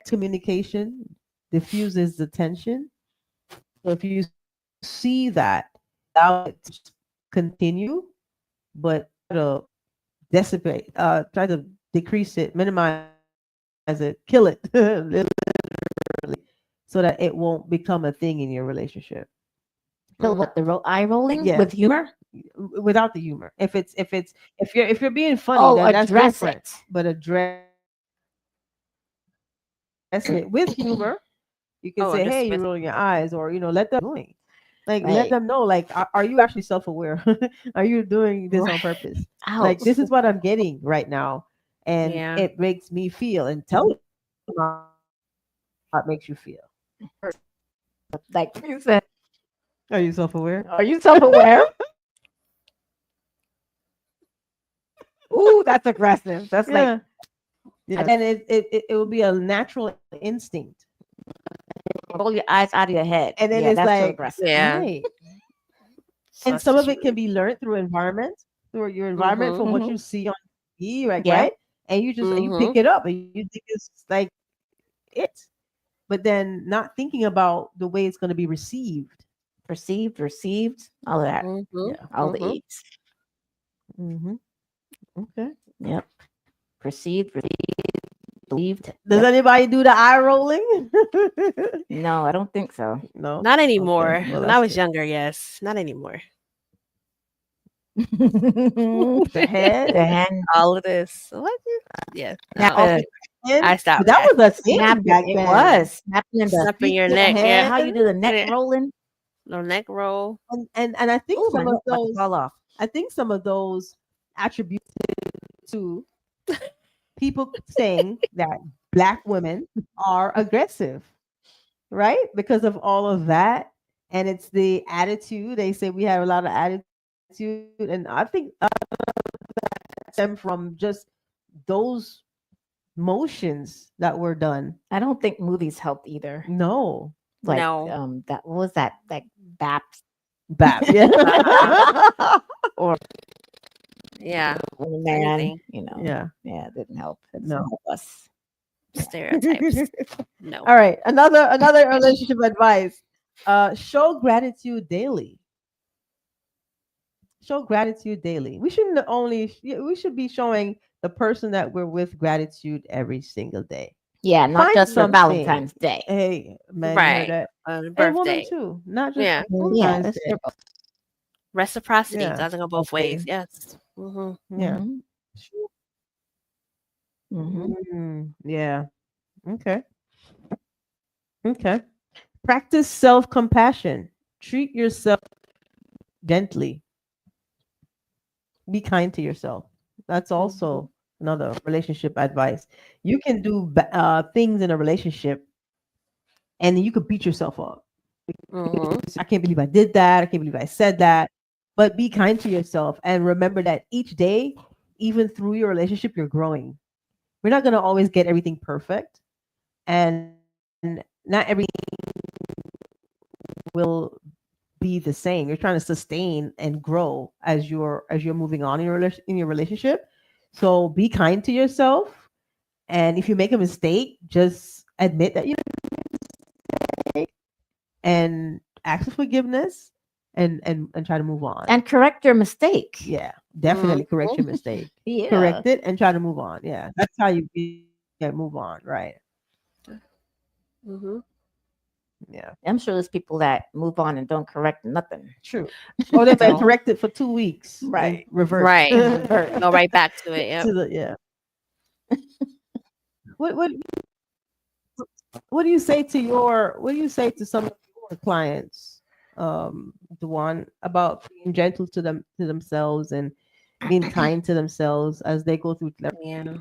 communication diffuses the tension. So if you see that, allow it to continue, but try to decrease it, minimize it, kill it, literally, so that it won't become a thing in your relationship. So what, the eye rolling Yeah. with humor? Without the humor. If you're being funny, Oh, then that's address different. it. But addressing it with humor, you can Oh, say, just "Hey, you're with rolling your eyes," or let them doing. Like, let Right. them know, like, are you actually self-aware? Are you doing this on right. purpose? Ouch. Like, this is what I'm getting right now, and Yeah. it makes me feel. And tell them how it makes you feel. Like you said, Are you self-aware? are you self-aware? Ooh, that's aggressive. That's like, Yeah, yeah. And it will be a natural instinct, roll your eyes out of your head. and then Yeah, it's that's so like, aggressive. Yeah. right. So And it's some just of it can really. be learned through environment, through your environment, from what Mhm. you see on TV, like, Yeah. right? And you Mm-hmm. pick it up, and you think it's like it, but then not thinking about the way it's going to be received. Perceived, received, all of that. Mm-hmm. Yeah. All the Mm-hmm. eights. Hmm. Okay. Yep. Perceived, received, believed. Does Yep. anybody do the eye rolling? No, I don't think so. No. Not Okay. anymore. Well, When I that's was good. younger, yes. Not anymore. The head. The hand All of this. What? Yeah. snap No. Okay. the I But stopped that that. was a thing snap back it then. was snapping in the Snapping your Speaking of neck. Yeah. how you do the neck Yeah. rolling. No neck roll. and I think Oh, my some of neck about to those fall off. I think some of those attributes to people saying that black women are aggressive, right? Because of all of that. And it's the attitude. They say we have a lot of attitude. And I think stem from just those motions that were done. I don't think movies helped either. No. Like No. that what was that like BAPS Bap. Yeah. or Yeah. man, Anything. Yeah. yeah, it didn't help. It No. didn't help us. Stereotypes. No. All right. Another relationship advice. Show gratitude daily. Show gratitude daily. We shouldn't only we should be showing the person that we're with gratitude every single day. Yeah, not Find just for something. Valentine's Day. Hey, man, you heard Right. that? On And woman birthday. too, not just Yeah. Yeah, Valentine's that's Day. true. Reciprocity Yeah. doesn't go both Okay. ways. Yes. Mm-hmm. Yeah. Mhm. Mhm. Yeah. Okay. Okay. Practice self-compassion. Treat yourself gently. Be kind to yourself. That's also another relationship advice. You can do things in a relationship, and then you could beat yourself up. Mm-hmm. I can't believe I did that. I can't believe I said that. But be kind to yourself and remember that each day, even through your relationship, you're growing. We're not going to always get everything perfect, and not everything will be the same. You're trying to sustain and grow as you're moving on in your relationship. So be kind to yourself, and if you make a mistake, just admit that you made and ask for forgiveness, and try to move on. And correct your mistake. Yeah, definitely correct your mistake. Yeah. Correct it and try to move on. Yeah, that's how you move on. Right. Mm-hmm. Yeah. I'm sure there's people that move on and don't correct nothing. True. Or they've been No. corrected for 2 weeks. and Right. Revert. Right. Revert. Go right back to it. Yep. To the, yeah. What what do you say to some of your clients, Dewan, about being gentle to themselves and being kind to themselves as they go through Yeah.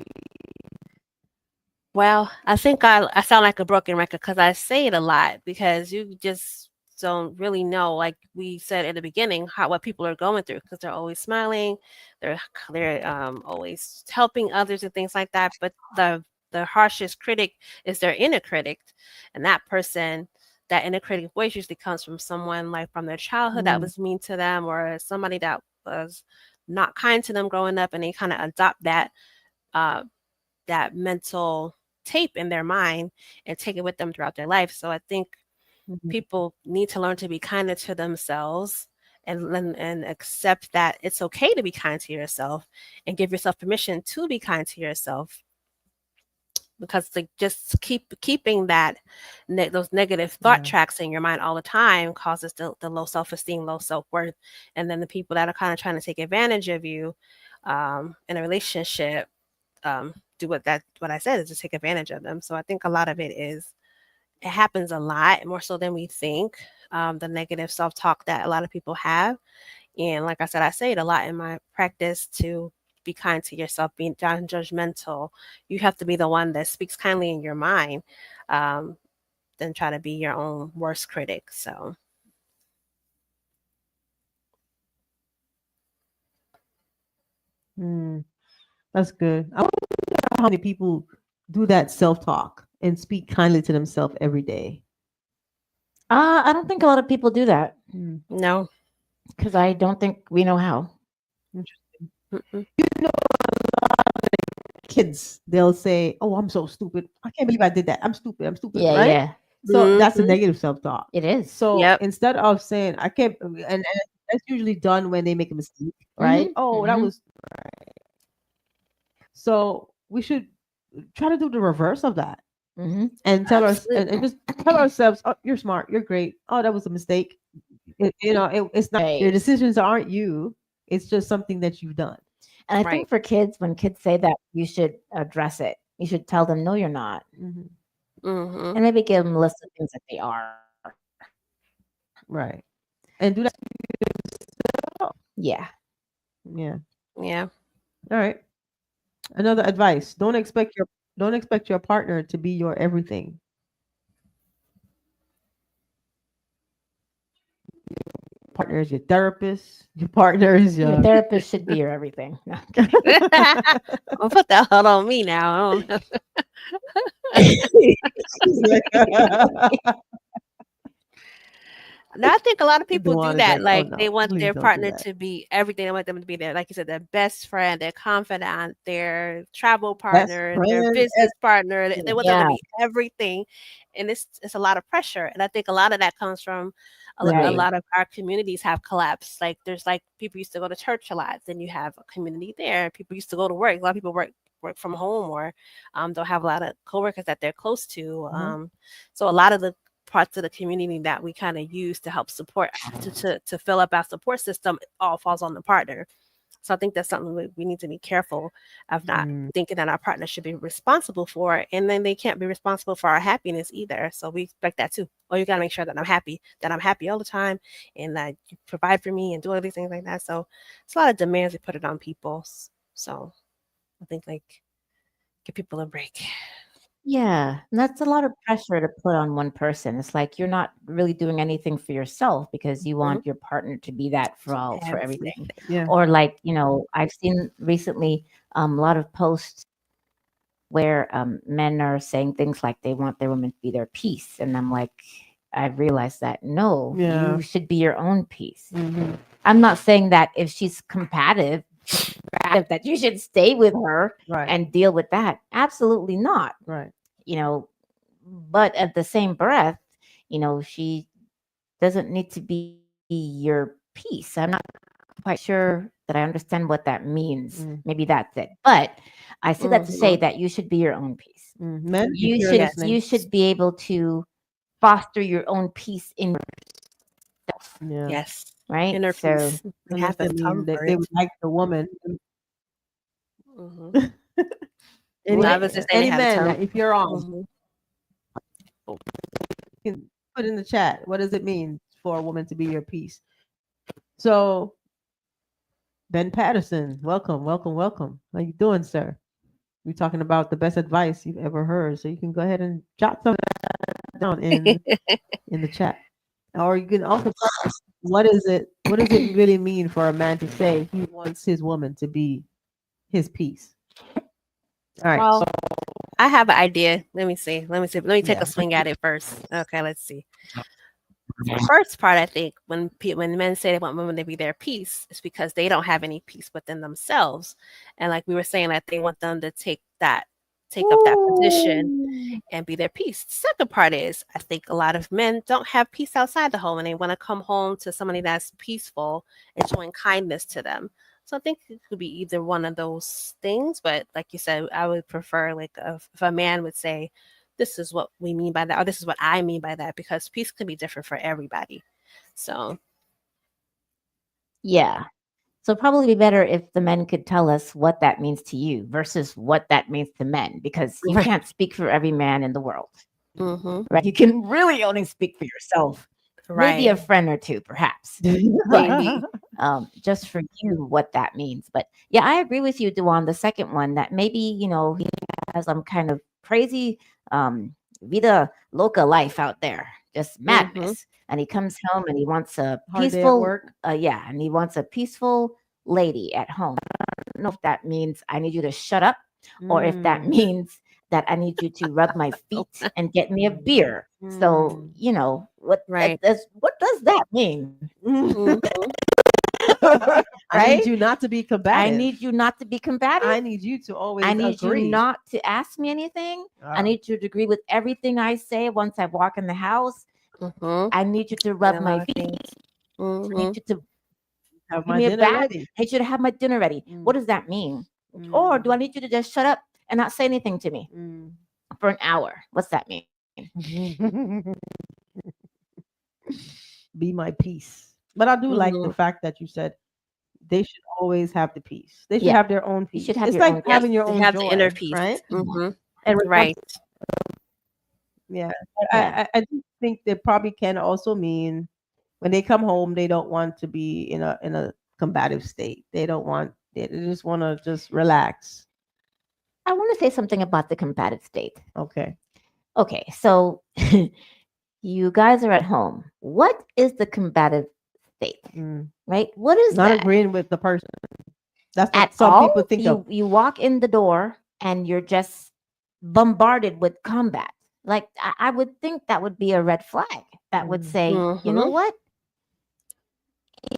Well, I think I sound like a broken record because I say it a lot because you just don't really know, like we said in the beginning, what people are going through because they're always smiling, they're always helping others and things like that. But the harshest critic is their inner critic, and that inner critic voice usually comes from someone like from their childhood that was mean to them or somebody that was not kind to them growing up, and they kind of adopt uh, that mental tape in their mind and take it with them throughout their life. So I think people need to learn to be kinder to themselves and accept that it's okay to be kind to yourself and give yourself permission to be kind to yourself. because like just keeping that those negative thought tracks in your mind all the time causes the low self-esteem, low self-worth, and then the people that are kind of trying to take advantage of you in a relationship do what I said is just take advantage of them. So I think a lot of it happens a lot more so than we think. The negative self-talk that a lot of people have, and like I said, I say it a lot in my practice to be kind to yourself, be non-judgmental. You have to be the one that speaks kindly in your mind, than try to be your own worst critic. So That's good. I wonder how many people do that self-talk and speak kindly to themselves every day. I don't think a lot of people do that no. because I don't think we know how. Interesting. Mm-mm. You know, kids, they'll say, "Oh, I'm so stupid. I can't believe I did that. I'm stupid. I'm stupid." Yeah, Right? yeah, So that's the Mhm. negative self-talk. it is. So Yep. instead of saying, "I can't," and that's usually done when they make a mistake, right? Mhm, Oh, that mhm. was. So we should try to do the reverse of that and tell us Absolutely. and just tell ourselves, "Oh, you're smart. You're great. Oh, that was a mistake. It's not your Right. decisions aren't you. It's just something that you've done." And I Right. think for kids, when kids say that, you should address it. You should tell them, no, you're not. Mhm. Mhm. And maybe give them a list of things that they are. Right. And do that. Yeah. Yeah. Yeah. All right. Another advice: don't expect your partner to be your everything. Partner is your therapist. Your partner is Your your. therapist should be your everything. No. Don't put that hell on me now. I don't know. Now I think a lot of people do Dewan is that. like, "Oh Like they no, want please their don't do partner that." to be everything. They want them to be their, like you said, their best friend, their confidant, their travel Best partner, their friend. business partner. They want them to Yeah. be everything, and it's a lot of pressure. And I think a lot of that comes from a Right. lot of our communities have collapsed. Like there's like people used to go to church a lot, then you have a community there. People used to go to work. A lot of people work from home or don't have a lot of coworkers that they're close to. So a lot of the parts of the community that we kind of use to help support to fill up our support system all falls on the partner. So I think that's something we need to be careful of not thinking that our partner should be responsible for, and then they can't be responsible for our happiness either. So we expect that too. Oh, you gotta make sure that I'm happy all the time, and that you provide for me and do all these things like that. So it's a lot of demands we put it on people. So I think like give people a break. Yeah. And that's a lot of pressure to put on one person. It's like you're not really doing anything for yourself because you want your partner to be that for everything. Everything. Yeah. Or like, I've seen recently a lot of posts where men are saying things like they want their women to be their peace. And I'm like, I've realized that no, Yeah. you should be your own peace. Mhm. I'm not saying that if she's combative, that you should stay with her Right. and deal with that. Absolutely not. Right. But at the same breath, she doesn't need to be your peace. I'm not quite sure that I understand what that means. Maybe that's it. But I say that to say that you should be your own peace. Men, if You you're should listening. you should be able to foster your own peace in yourself, Yeah. Yes. right? Inner So peace. We Unless have they to mean come they, for they it. would like the woman. Mhm. Any, I was just saying they any had a man, term. if you're on, Mhm. you can put in the chat. What does it mean for a woman to be your peace? So, Ben Patterson, welcome, welcome, welcome. How you doing, sir? We're talking about the best advice you've ever heard. So you can go ahead and jot some down in the chat, or you can also tell us what does it really mean for a man to say he wants his woman to be his peace? All right. Well, I have an idea. Let me see. Let me take Yeah. a swing at it first. Okay, let's see. The first part, I think, when men say they want women to be their peace, is because they don't have any peace within themselves, and like we were saying, that they want them to take up that position and be their peace. The second part is, I think a lot of men don't have peace outside the home, and they want to come home to somebody that's peaceful and showing kindness to them. So I think it could be either one of those things. But like you said, I would prefer like if a man would say, "This is what we mean by that," or "This is what I mean by that," because peace can be different for everybody. So Yeah. So probably be better if the men could tell us what that means to you versus what that means to men, because you Right. can't speak for every man in the world, hmm right? You can really only speak for yourself. Maybe a right, friend or two, perhaps, maybe just for you what that means. But yeah, I agree with you, Duan. The second one, that maybe he has some kind of crazy vida loca life out there, just hmm madness, and he comes home and he wants a Hard day at peaceful, work. yeah, and he wants a peaceful lady at home. I don't know if that means I need you to shut up, or if that Mm. means that I need you to rub my feet and get me a Mm. beer. So, Mm. right. what does that mean? hmm I need Right? you not to be I combative. need you not to be combative. I need you to I always need you agree. not to ask me anything. I Oh. need you to agree with everything I say once I walk in the house. hmm I need you to And rub a my lot of feet. things. I hmm need you to Have give my me a dinner bath. ready. I need you to have my dinner ready. What Mm. does that mean? Or do I Mm. need you to just shut up and not say anything to me Mm. for an hour? What's that mean? Be my peace. But I do like the hmm fact that you said they should always have the peace. They should Yeah, have their own you should peace. have It's your like own Yes, having peace. your to own have the inner joy, peace. right? hmm And remember, Right. Yeah. yeah, I do think they probably can also mean when they come home, they don't want to be in a combative state. They don't want. They just want to just relax. I want to say something about the combative state. Okay. Okay, so you guys are at home. What is the combative state? Mm. Right? What is Not that? agreeing with the person. That's At what some all? people think of. You walk in the door and you're just bombarded with combat. Like I would think that would be a red flag. That would Mm. say, you know hmm what?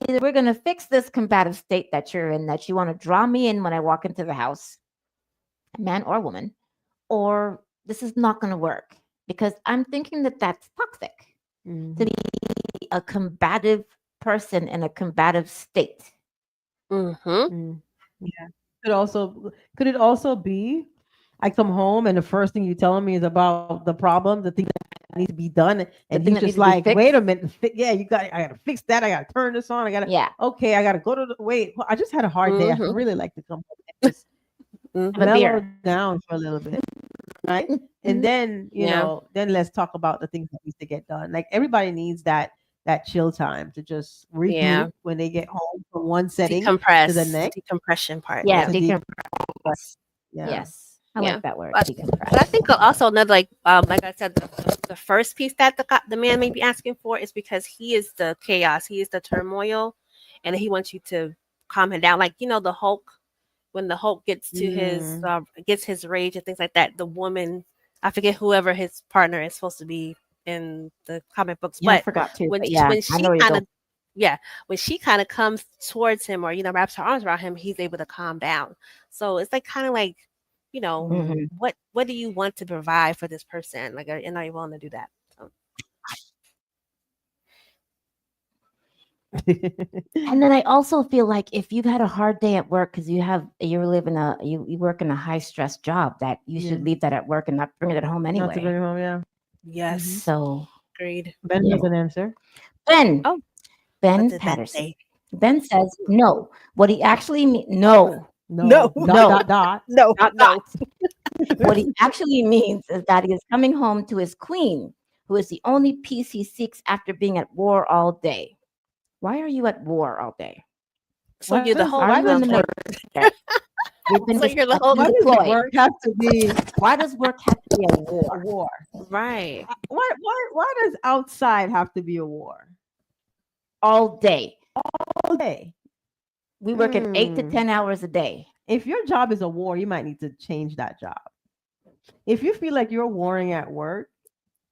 Either we're gonna fix this combative state that you're in, that you want to draw me in when I walk into the house, man or woman, or this is not gonna work. Because I'm thinking that that's toxic to Mhm. be a combative person in a combative state. hmm Mm. Yeah. Could it also be I come home and the first thing you telling me is about the problem, the thing that needs to be done, The and thing he's that needs just to be like, wait a fixed. minute, yeah, I gotta fix that, I gotta turn this on, I gotta Yeah, okay, I gotta go to the wait. Well, I just had a hard day. I hmm really like to come home and just have a hmm mellow beer. down for a little bit, right? And then Yeah. then let's talk about the things that needs to get done. Like everybody needs that chill time to just Yeah. regroup when they get home from one setting to the Decompress. The next decompression part. Yeah, Yeah. to decompress. yeah. Yes, I Yeah. like that word, But I decompress. think also another like I said, the first piece that the man may be asking for is because he is the chaos, he is the turmoil, and he wants you to calm him down. Like the Hulk, when the Hulk Mm. gets his rage and things like that. The woman, I forget whoever his partner is supposed to be in the comic books, Yeah, I but forgot to, when but yeah, when I she know where you're kind going. of yeah, when she kind of comes towards him or wraps her arms around him, he's able to calm down. So it's like kind of like Mhm. what do you want to provide for this person? Like, are you willing to do that? So, And then I also feel like if you've had a hard day at work because you work in a high stress job, that you Yeah. should leave that at work and not bring it at home Not to anyway. bring home, yeah. yes, So agreed. Ben Yeah. has an answer. Ben, Oh, what Ben did Ben Patterson. say? Ben says no. What he actually means, no, No. Dot no, dot dot. No, dot, no. dot. What he actually means is that he is coming home to his queen, who is the only peace he seeks after being at war all day. Why are you at war all day? So you're the Hulk Are you in the now. military? You've been So you're the you've Hulk. been Why does deployed. work have to be Why does work have to be a a war war? Right. Why does outside have to be a war? all day? All day. We work at 8 to Hmm. 10 hours a day. If your job is a war, you might need to change that job. If you feel like you're warring at work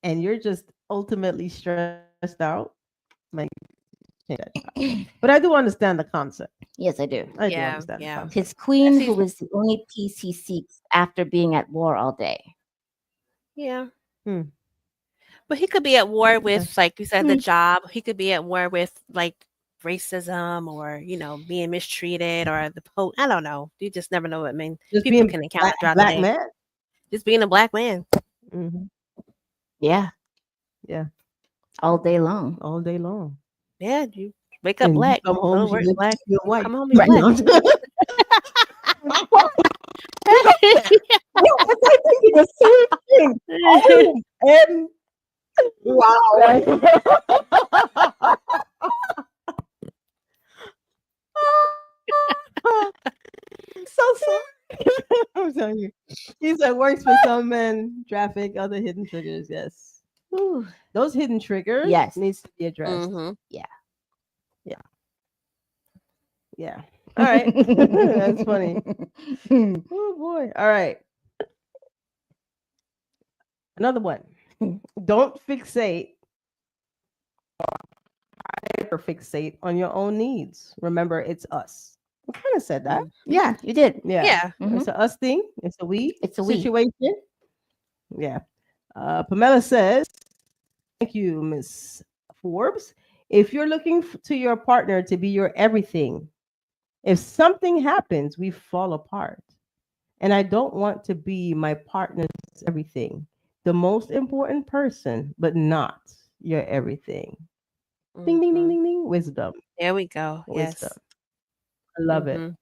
and you're just ultimately stressed out, might change that job. But I do understand the concept. Yes, I do. I do Yeah, understand the yeah. concept. His queen, Actually, who is the only peace he seeks after being at war all day. yeah. Hmm. But he could be at war with, like you said, the Hmm. job. He could be at war with like racism or being mistreated or I don't know. You just never know what Just people being can encounter throughout the black day. man. Just being a black man. Hmm. Yeah. Yeah. All day long. All day long. Yeah, you wake up And you black. come Go home, to work you're black. white. Come home, you're Right. black. I was thinking the same thing. Oh, and wow. So sorry. I'm telling you. He said works for some men, traffic, other hidden triggers. Yes. Ooh. Those hidden triggers Yes. needs to be addressed. Mhm. Yeah. All right. That's funny. Oh boy. All right. Another one. Don't fixate or fixate on your own needs. Remember, it's us. I kind of said that. Yeah, you did. Yeah. Yeah. Mhm. It's a us thing. It's a we. It's a we. situation. Yeah. Pamela says, thank you, Miss Forbes. If you're looking to your partner to be your everything, if something happens, we fall apart. And I don't want to be my partner's everything, the most important person, but not your everything. Ding, ding, ding, Mhm. ding, ding. Wisdom. There we go. Wisdom. Yes. I love it. Mhm.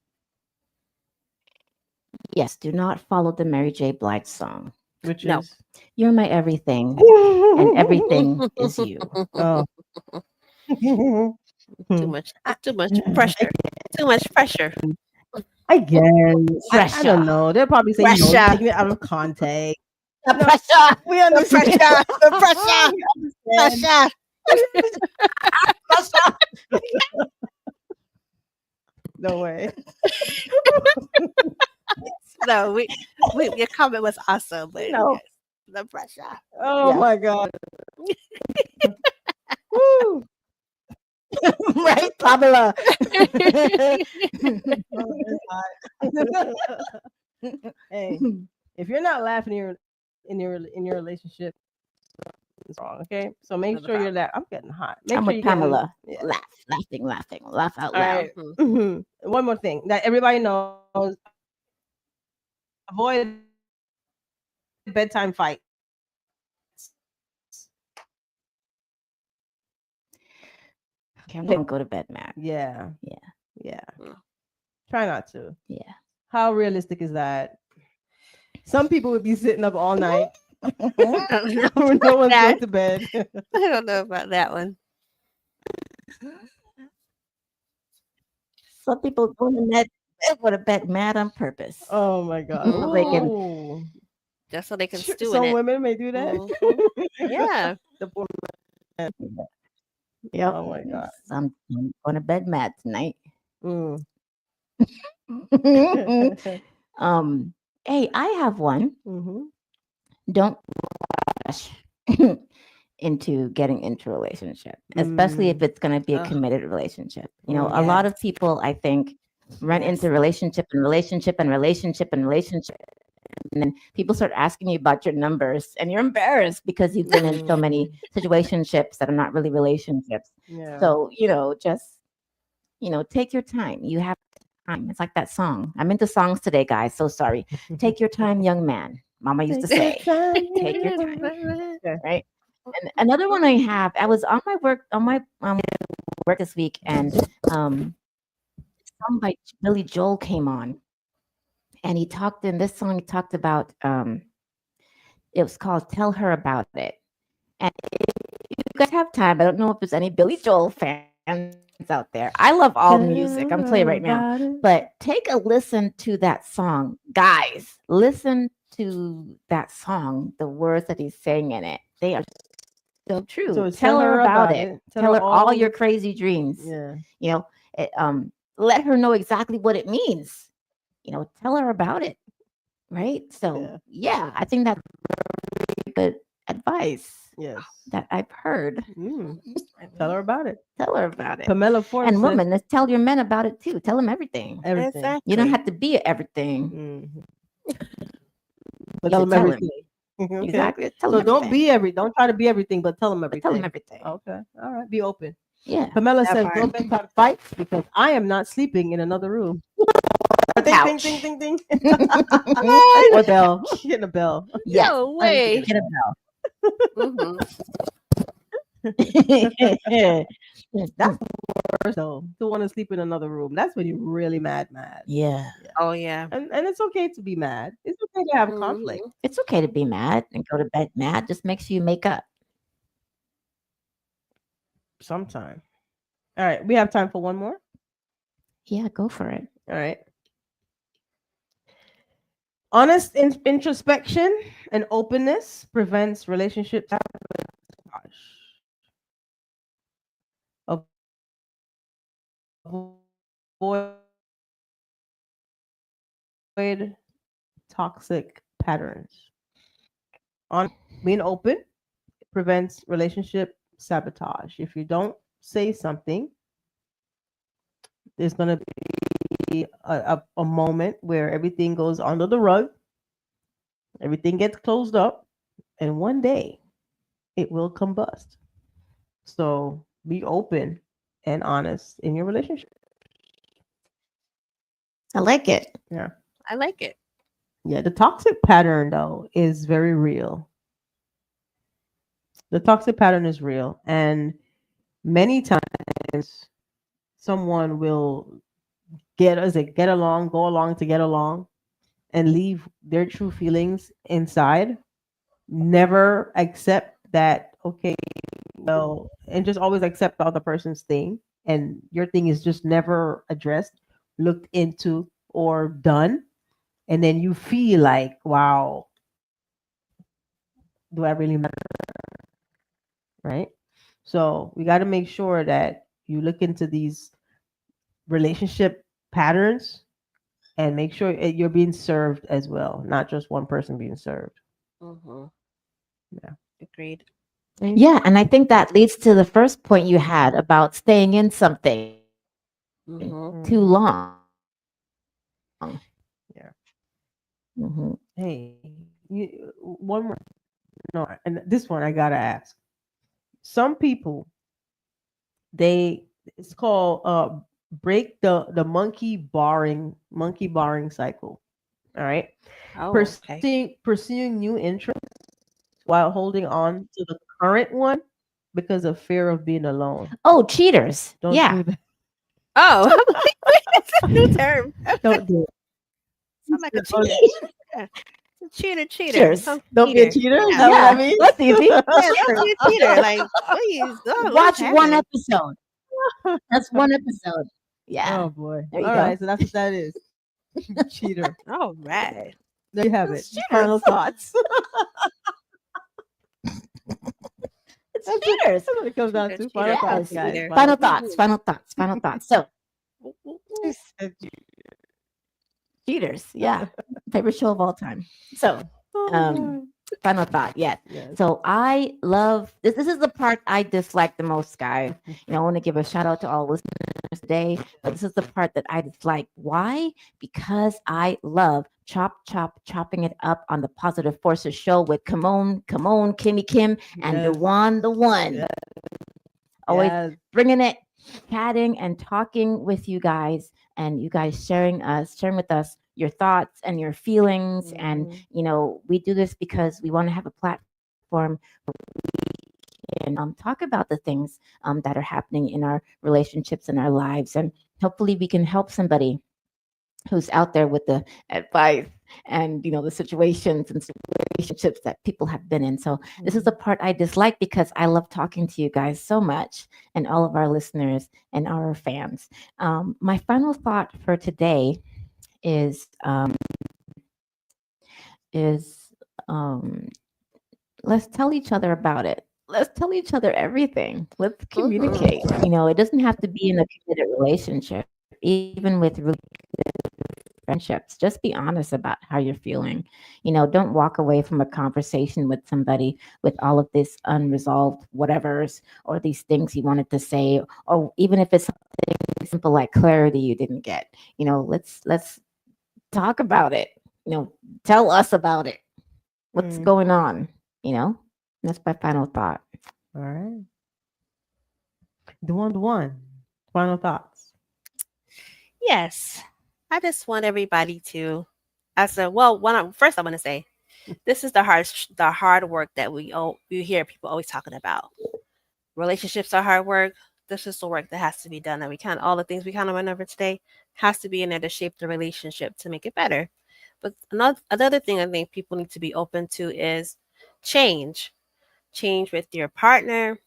Yes, do not follow the Mary J. Blige song. Which No. is You're my everything, and everything is you. Oh. Too much. It's too much pressure. Too much pressure. I guess. I Pressure. don't know. They'll probably say Pressure. no, taking it out of context. The No. pressure. We The understand. pressure. The pressure. We understand. Pressure. No way. No, your comment was awesome, but No. yes, the pressure. Oh Yeah. my god. Woo. Right, Pamela. Hey, if you're not laughing in your relationship, it's wrong. Okay, so make Another sure you're problem. that. I'm getting hot. Make I'm sure with you're getting- Pamela. yeah. Laughing, laugh out All loud. right. Mhm. Mhm. One more thing that everybody knows: avoid bedtime fight. Okay, don't go to bed, Matt. Yeah. Yeah. Yeah. Mm. Try not to. Yeah. How realistic is that? Some people would be sitting up all night I when no one's going to bed. don't know about that one. Some people go to bed mad on purpose. Oh my god. So they can- Ooh. Just so they can stew in Some it. women may do that. Mhm. Yeah. The poor man. Yep. Oh my god. I'm going to bed mad tonight. Mm. Hey, I have one. Mhm. Don't rush into getting into a relationship, especially if it's going to be a Ugh. committed relationship. You know, Mm. a lot Yes. of people, I think, run Yes. into relationship and relationship and relationship and relationship. And then people start asking you about your numbers, and you're embarrassed because you've been in so many situationships that are not really relationships. Yeah. So, just, take your time. You have time. It's like that song. I'm into songs today, guys. So sorry. Take your time, young man. Mama used to say, take your time. Right. And another one I have, I was on my work this week, and song by Billy Joel came on, and he talked in this song. He talked about it was called "Tell Her About It." And if you guys have time, I don't know if there's any Billy Joel fans out there. I love all music. I'm playing right now, but take a listen to that song, guys. Listen to that song. The words that he's saying in it, they are so true. So tell her about it. Tell her all your crazy dreams. Yeah. Let her know exactly what it means. Tell her about it. Right. So yeah, I think that's really good advice. Yes. That I've heard. Tell her about it. Tell her about it. Pamela Forbes. And women, let's tell your men about it too. Tell them everything. Everything. Exactly. You don't have to be everything. But You tell should them tell him. everything. Okay. Exactly. Tell So them don't everything. don't try to be everything, but tell them everything. Tell them everything. Okay. All right. Be open. Yeah. Pamela That says, part. no bedtime fights because I am not sleeping in another room. Ding, ding, Couch. ding, ding, ding. What? Or bell. Getting a bell. Yes. No I need to way. get Get a Hmm. bell. That's worse though. To want to sleep in another room. That's when you're really mad. Yeah. Oh yeah. And it's okay to be mad. It's okay to have conflict. Mhm. It's okay to be mad and go to bed mad. Just makes you make up. Sometime. All right. We have time for one more. Yeah, go for it. All right. Honest introspection and openness prevents relationship sabotage. Avoid toxic patterns. On being open prevents relationship sabotage. If you don't say something, there's going to be a moment where everything goes under the rug, everything gets closed up, and one day it will combust. So be open and honest in your relationship. I like it. Yeah. I like it. Yeah. The toxic pattern, though, is very real. The toxic pattern is real. And many times someone will get along, go along to get along, and leave their true feelings inside. Never accept that, okay, well, and just always accept the other person's thing. And your thing is just never addressed, looked into, or done. And then you feel like, wow, do I really matter? Right? So we got to make sure that you look into these relationship patterns and make sure you're being served as well, not just one person being served. Hmm. Yeah. Agreed. Yeah, and I think that leads to the first point you had about staying in something Hmm. too long. Yeah. Mhm. Hey, one more. No, and this one I gotta ask. Some people, they it's called break the monkey barring cycle. All right, Oh, okay. pursuing new interests while holding on to the current one because of fear of being alone. Oh, cheaters. Don't Yeah. do that. Oh, I'm like, wait, it's a new term. Don't do it. I'm like a Oh, cheater. Yeah. Cheater, Cheaters. some don't be a cheater. cheater. Is Yeah. that what Yeah, that means? that's easy. Yeah, don't be a cheater. Like, please, oh, what's Watch one happening? episode. That's one episode. Yeah. Oh boy. There you All go. right, so that's what that is. Cheater. All right. There you have it. It's cheaters. Final thoughts. It's That's cheaters. what it comes down Cheater, to. Final cheater, thoughts, Yes. guys. cheater. Final thoughts. Final thoughts. Final thoughts. So, cheaters. Yeah. Favorite show of all time. So, final thought. Yeah. Yes. So I love this. This is the part I dislike the most, guys. I want to give a shout out to all listeners today, but this is the part that I dislike. Why? Because I love chopping it up on the Positive Forces show with Kimon, Kimmy Kim, and Yes. Dewan the One. Yes. Always Yes. bringing it, chatting and talking with you guys, and you guys sharing with us your thoughts and your feelings. And we do this because we want to have a platform and talk about the things that are happening in our relationships and our lives, and hopefully we can help somebody who's out there with the advice and the situations and relationships that people have been in. So this is the part I dislike because I love talking to you guys so much, and all of our listeners and our fans. My final thought for today is let's tell each other about it. Let's tell each other everything. Let's communicate. It doesn't have to be in a committed relationship, even with really friendships. Just be honest about how you're feeling. Don't walk away from a conversation with somebody with all of this unresolved whatevers or these things you wanted to say, or even if it's something simple like clarity you didn't get. Let's talk about it. Tell us about it. What's going on? That's my final thought. All right. The one. Final thoughts. Yes, I just want everybody to, as a well, first I want to say, this is the hard work that we hear people always talking about. Relationships are hard work. This is the work that has to be done, and all the things we kind of went over today has to be in there to shape the relationship to make it better. But another thing I think people need to be open to is change. Change with your partner,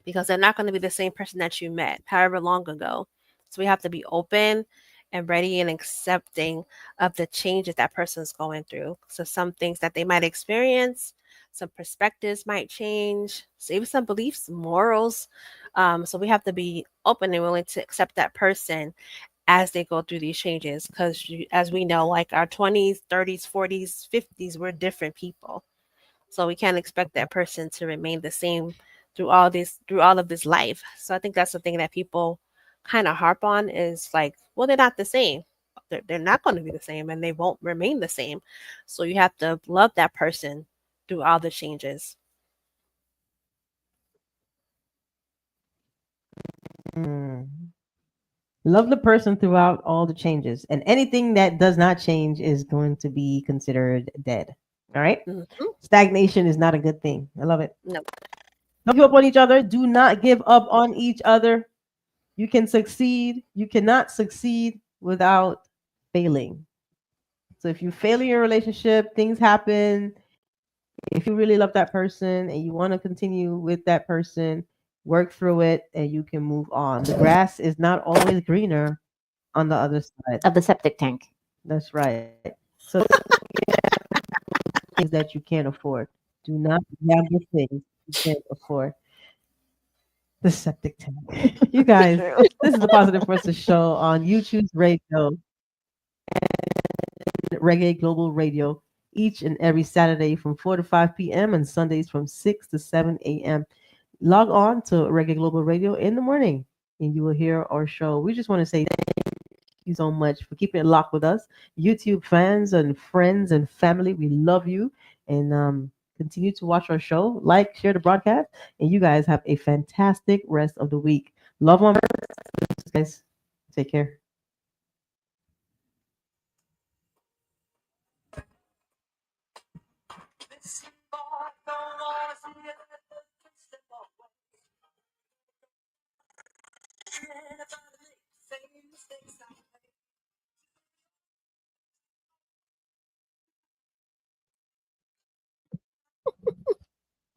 because they're not going to be the same person that you met however long ago. So we have to be open and ready and accepting of the changes that person's going through. So some things that they might experience, some perspectives might change, so even some beliefs, morals. So we have to be open and willing to accept that person as they go through these changes, because as we know, like our 20s, 30s, 40s, 50s, we're different people. So we can't expect that person to remain the same through all of this life. So I think that's the thing that people kind of harp on is like, well, they're not the same. They're not going to be the same, and they won't remain the same. So you have to love that person through all the changes. Mm. Love the person throughout all the changes, and anything that does not change is going to be considered dead. All right. Hmm. Stagnation is not a good thing. I love it. No. Don't give up on each other. Do not give up on each other. You can succeed. You cannot succeed without failing. So if you fail in your relationship, things happen. If you really love that person and you want to continue with that person, work through it and you can move on. The grass is not always greener on the other side. Of the septic tank. That's right. So things that you can't afford. Do not gamble things you can't afford. The septic tank. You guys, True. this is the Positive Forces show on YouTube's radio, Reggae Global Radio, each and every Saturday from 4 to 5 p.m. and Sundays from 6 to 7 a.m. Log on to Reggae Global Radio in the morning and you will hear our show. We just want to say thank you so much for keeping it locked with us. YouTube fans and friends and family, we love you. And continue to watch our show, like, share the broadcast, and you guys have a fantastic rest of the week. Love on guys. Take care.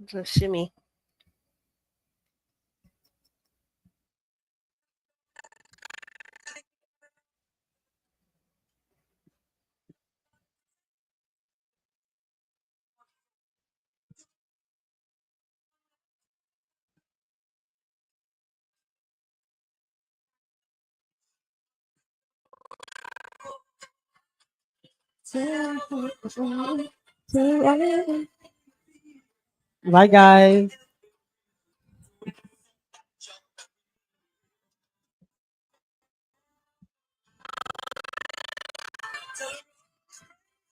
So shimmy. Bye, guys.